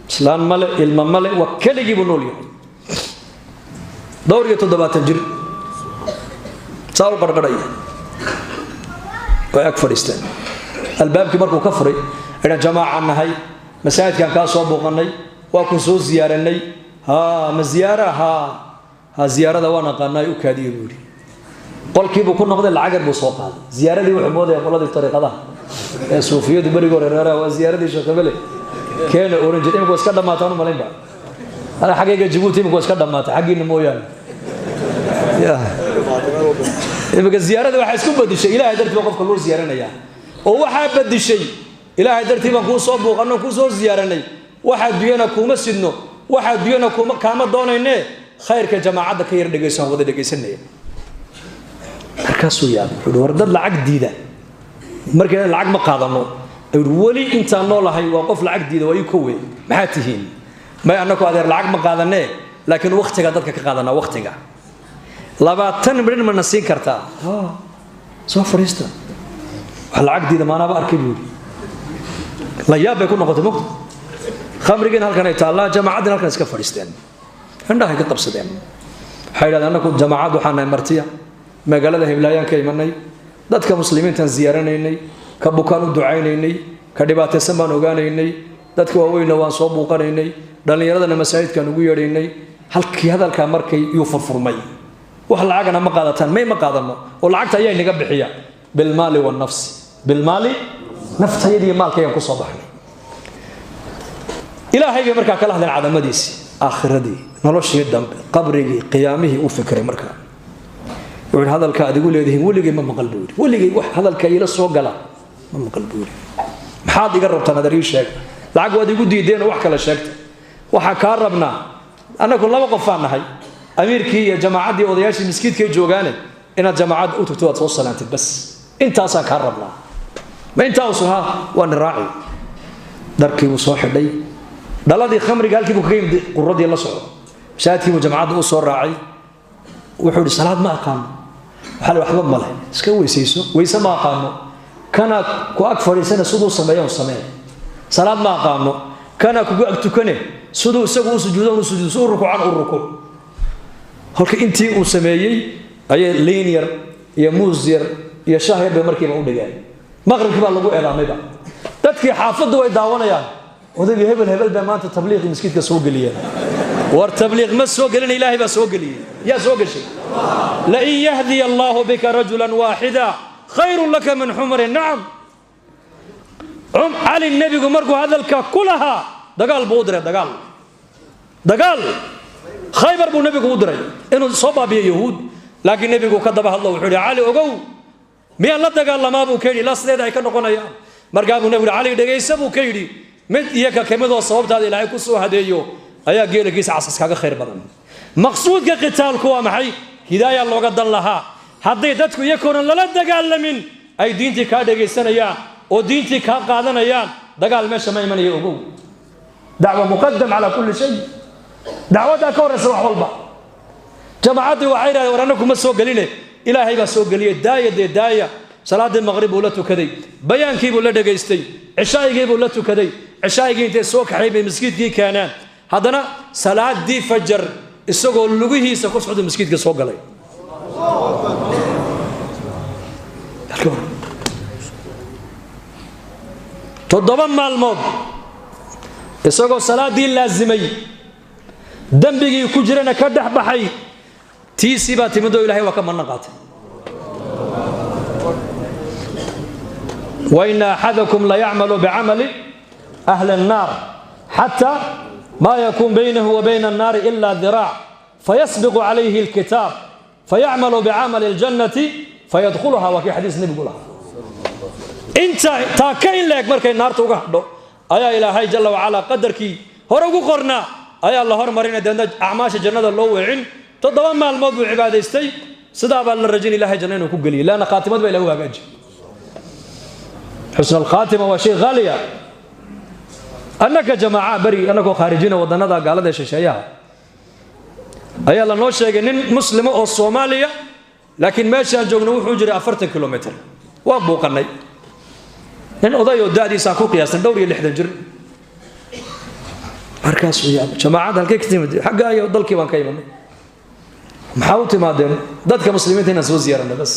islaan male ilma male waa keligii buu nool yahay dhowr iyo 70 jir saa u qarqaraya way ag fadhiisteen albaabkii markuu ka furay ina jamaaca nahay masaajidkan ka soo booqanay waa ku soo ziyaaranay ma ziyaaraha ziyaarada waan aqaanay u kaadiyo buuri qolkiibu ku noqday lacag buu soo qaaday ziyaaradii wuxuu mooday qoladii tariiqadaha ee suufiyadu bariga reeraha waa ziyaaradii shaqabale keena orange imku iska dhamaataan malaynba ana xaqiiqa Djibouti imku iska dhamaatay xaqiina mooyaan imka ziyarada waxa isku badishay ilaahay dartiba qofka loo ziyaaranaya oo waxa badishay ilaahay dartiba ku soo booqano ku soo ziyaaranay waxa duyana kuma sidno waxa duyana kuma kaama doonayne khayrka jamaacada ka yar dhageysan wada dhageysanaya markaasuu yaab wuxuu war dad lacag diida markay lacag ma qaadano wali inta noolahay waa qof lacag diida way ku weey maxaa tihiin ma anako adeer lacag ma qaadane laakiin waqtiga dadka ka qaadana waqtiga 20 milyan ma nasiin kartaa soo fariista wax lacag diida maanaba arkay buu la yaab bay ku noqotay mugta khamrigan halkan ay taala jamaacadna halkan iska fariisteen indhaha ka qabsadeen waxay yiraahdeen anako jamaacad waxaan nahay martiya magaalada Hiblaayan ka imanay dadka muslimiintan ziyaaranaynay ka bukaan u ducaynaynay ka dhibaataysan baan ogaanaynay dadka waaweyna waan soo buuqanaynay dhalinyaradana masaajidkan ugu yeedhaynay halkii hadalka markay uu furfurmay wax lacagna ma qaadataan ma qaadano oo lacagta ayaa inaga bixiya bil maali wal nafs bil maali naftayadii maalkayaan ku soo baxnay ilaahayga marka kala hadlan cadamadiisi aakhiradii noloshii dambe qabrigii qiyaamihii u fikray marka wuxuu hadalka adigu leedahay waligay ma maqal buuri waligay wax hadalka ila soo gala ma maqal buuri maxaad iga rabtaan adari sheeg lacag wadi igu diideen wax kala sheegtay waxa ka rabnaa anagu laba qof aan nahay amiirkii iyo jamaacadii odayaashii miskiidkay joogaane inaad jamaacad u tagto soo salaantid bas intaas ka rabnaa ma inta usha waan raaci darkii uu soo xidhay dhaladii khamriga halkii uu ka yimid qurradii la socdo shaadkii uu jamaacada u soo raacay wuxuu salaad ma aqaan waxa waxba ma leh iska weysayso weysa ma aqaano kana ku ag fariisana sidoo sameeyo salaad ma aqaano kana ku ag tukane sidoo isagu u sujuudo rukuucan u rukuuc halka intii uu sameeyay ay linear iyo muusir iyo shaahir bay markiiba u dhigay maqribkii baa lagu eedaamayba dadkii xaafadu way daawanayaan odayga hebel baa maanta tabliiq miskiidka soo galiyay war tabliiq ma soo galin ilaahay baa soo galiyay yaa soo gashay la in yahdi allah bika rajulan wahida khayrun laka min humri na'am ali nabigu markuu hadalka kulaha dagaal buu diray dagaal khaybar buu nabigu u diray inuu soo baabiyo yahuud laakiin nabigu ka daba hadlo wuxuu yiri ali ogow miya la dagaalamaa buu keenay la sideed ay ka noqonayaan markaa buu nabigu ali dhageysa buu ka yiri mid iyaga kamid oo sababtaada ilaahay ku soo hadeeyo ayaa geelagiisa asas kaga khayr badan maqsuudka qitaalku waa maxay hidaaya looga dan lahaa haddii dadku iyagoon lala dagaalamin ay diintii ka dhageysanayaan oo diintii ka qaadanayaan dagaal meesha ma imanayo ogow dacwa muqaddam ala kulli shay dacwada ka horeysa wax walba jamaacadu waxay yiraahdeen waranaku ma soo galine ilaahay baa soo galiyay daaya salaadii maghrib uu la tukaday bayaankii buu la dhageystay cishaayigii buu la tukaday cishaayigii intee soo kaxay bay miskiidkii keenaan haddana salaadii fajr isagoo lugihiisa ku socdo miskiidka soo galay toddoba maalmood isagoo salaadii laazimay dambigii ku jirana ka dhaxbaxay tiisi baa timid oo ilaahay waa ka manna qaatay wa inna ahadakum la ya'malu bi'amali ahli an-nar hatta ما يكون بينه وبين النار إلا ذراع فيسبق عليه الكتاب فيعمل بعمل الجنة فيدخلها وفي حديث النبي يقولها انت تاكين لك مركي النار توقعدو ايا الهي جل وعلا قدركي هرغو قرنا ayaa la hormarinaya deedna acmaasha jannada loo weecin 7 maalmood buu cibaadaystay sidaa baa la rajin ilaahay janna inuu ku geliyo laana khaatimad baa ilaahu hagaaji xusn al-khaatima waa shay ghaaliya annaka jamaa bari annaka khaarijina wadanada gaalada shisheeyaha ayaa la noo sheegay nin muslimo oo Soomaaliya laakiin meeshaan joogno wuxuu jiray 40 kilometer waa buuqanay in odayo daadiisa ku qiyaasan dhowr iyo 60 jir markaas jamaacada halkay ka timid xagga ayo dalkii baan ka imanay maxaa u timaadeen dadka muslimiinta inaan soo ziyaaranay bas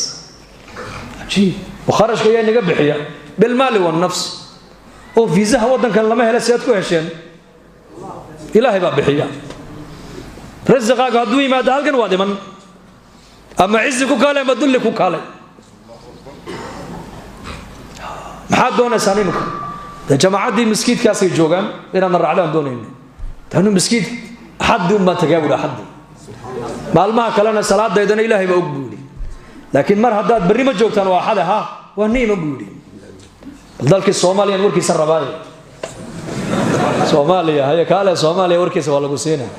ajiib kharashka yaa naga bixiya bil maali wan nafs oo fiisaha wadankan lama helo siyaad ku hesheen ilaahay baa bixiya rizqaaga hadduu yimaado halkan waa dhiman ama cizi ku kaalay ama dulli ku kaalay maxaad doonaysaa nimka jamaacadii miskiidkaasay joogaan inaan raacdaan doonayno taanu miskiid xaddi uma tagaawada xaddi maalmaha kalena salaadeedana ilaahay baa og buuli laakiin mar haddaad berri ma joogtaan waa xad aha waa niima buuli dalkii Soomaaliya warkiisa rabaayo Soomaaliya haya kaale Soomaaliya warkiisa waa lagu siinaa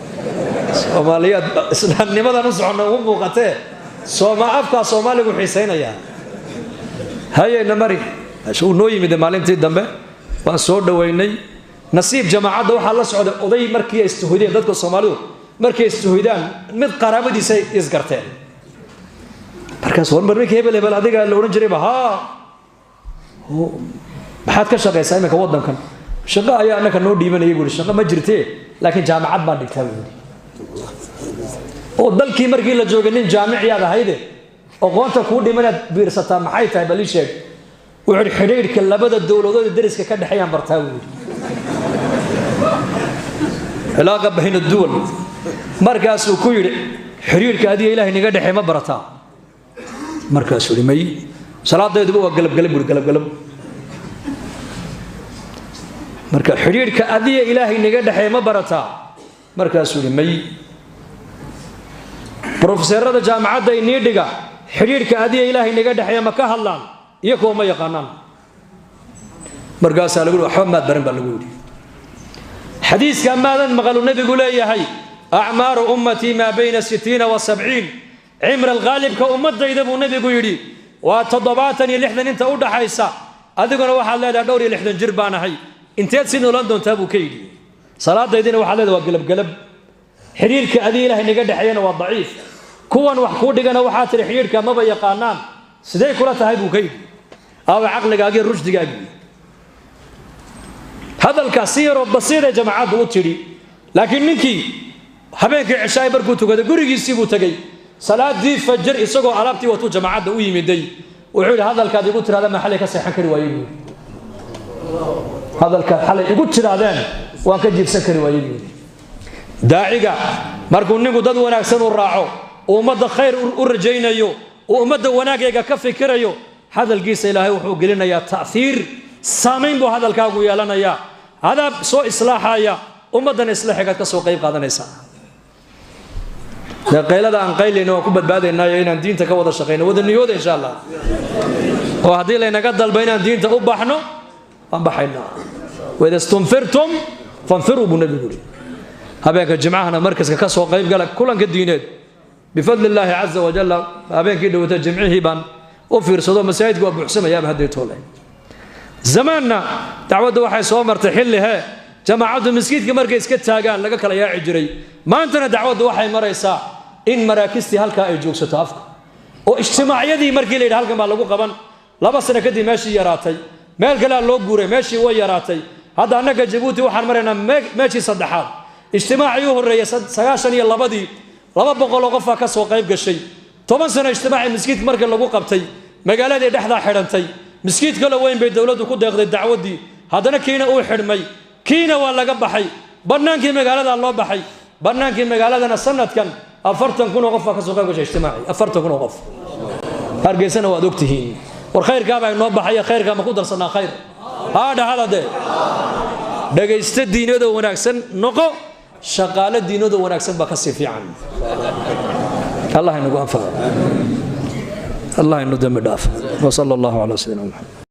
Soomaaliya islaamnimadan u socono u muuqatee afka Soomaaligu xiiseynaya hayna mari ashuu noo yimid maalintii dambe waan soo dhaweynay nasiib jamaacada waxa la socday oday markii ay istuhudeen dadka Soomaalidu markii ay istuhudaan mid qaraabadiisa isgarteen markaas warmarkii hebel adiga la oran jiray ha maxaad ka shaqeysaa imika wadankan shaqo ayaa anaka noo dhiibanayay guri shaqo ma jirtee laakiin jaamacad baan dhigtaa oo dalkii markii la joogay nin jaamiciyaad ahayde aqoonta ku dhimanad biirsataa maxay tahay bal ii sheeg wuxuu xiriirka labada dawladood dariska ka dhaxayaan bartaa weey ilaaqa bayna duwal markaas uu ku yiri xiriirka adiga ilaahay naga dhaxay ma barataa markaas uu dhimay salaadeedu waa galab marka xiriirka adiga ilaahay naga dhaxay ma barataa markaas uu dhimay professorada jaamacadda inii dhiga xiriirka adiga ilaahay naga dhaxay ma ka hadlaan iyagoo ma yaqaanaan markaas lagu waxba ma baran baa lagu yiri xadiiska maadan maqalu nabigu leeyahay a'maaru ummati ma bayna 60 wa 70 imra al-ghalib ka ummadayda buu nabigu yiri waa 70 iyo 60 inta u dhaxaysa adiguna waxa leedahay dhowr iyo 60 jir baan ahay inteed si noolan doontaa buu ka yiri salaadaydina waxa leedahay waa galab xiriirka adiga ilaahay naga dhaxayna waa daciif kuwan wax ku dhigana waxa tiri xiriirka ma yaqaanaan sidee kula tahay buu ka yiri aw aqligaaga rushdigaaga hadalka siiro basiire jamaacadu u tiri laakiin ninkii habeenkii cishaay barkuu tukaday gurigiisii buu tagay salaadii fajr isagoo alaabtii watuu jamaacada u yimiday wuxuu yiri hadalkaad igu tiraada ma xalay ka seexan kari waayay hadalka xalay igu tiraadeen waan ka jiibsan kari waayay daaciga markuu ninku dad wanaagsan u raaco ummadda khayr u rajaynayo ummadda wanaagayga ka fikirayo hadalkiisa ilaahay wuxuu gelinayaa ta'thir saameyn buu hadalkaagu yeelanaya hada soo islaaxaya ummadan islaaxiga ka soo qayb qaadanaysa qaylada aan qayleyno ku badbaadaynayo inaan diinta ka wada shaqeyno wada niyooda insha Allah oo hadii la inaga dalbo inaan diinta u baxno aan baxayna wada istunfirtum fanfiru bu nabigu habeenka jimcaha markaska ka soo qayb gala kulanka diineed bifadli Allah azza wa jalla habeenkii dhawata jimcihi baan u fiirsado masaajidku waa buuxsamaya hadday toolay zamanna dacwadu waxay soo martay xillihe jamaacadu miskiidka markay iska taagaan laga kala yaaci jiray maantana dacwadu waxay maraysaa in maraakisti halka ay joogsato afka oo ijtimaaciyadii markii la yiraahdo halkan baa lagu qaban 2 sano kadib meeshii yaraatay meel kale loo guuray meeshii way yaraatay hadda anaga Djibouti waxaan maraynaa meeshii saddexaad ijtimaaci u horeeyay 92 200 qof ka soo qayb gashay 10 sano ijtimaaci miskiidka markii lagu qabtay magaalada dhexda xidhantay miskiid kale weyn bay dawladdu ku deeqday dacwadii hadana kiina uu xidhmay kiina waa laga baxay banaankii magaalada loo baxay banaankii magaaladana sanadkan 40 kun qof ka soo qayb gashay ijtimaaci 40 kun qof hargeysana waad ogtihiin war khayrka baa inoo baxay khayrka ma ku darsanaa khayr hada dhageysta diinada wanaagsan noqo shaqaale diinada wanaagsan ba ka sii fiican الله ينقو أنفع الله ينقو دم داف وصلى الله على سيدنا محمد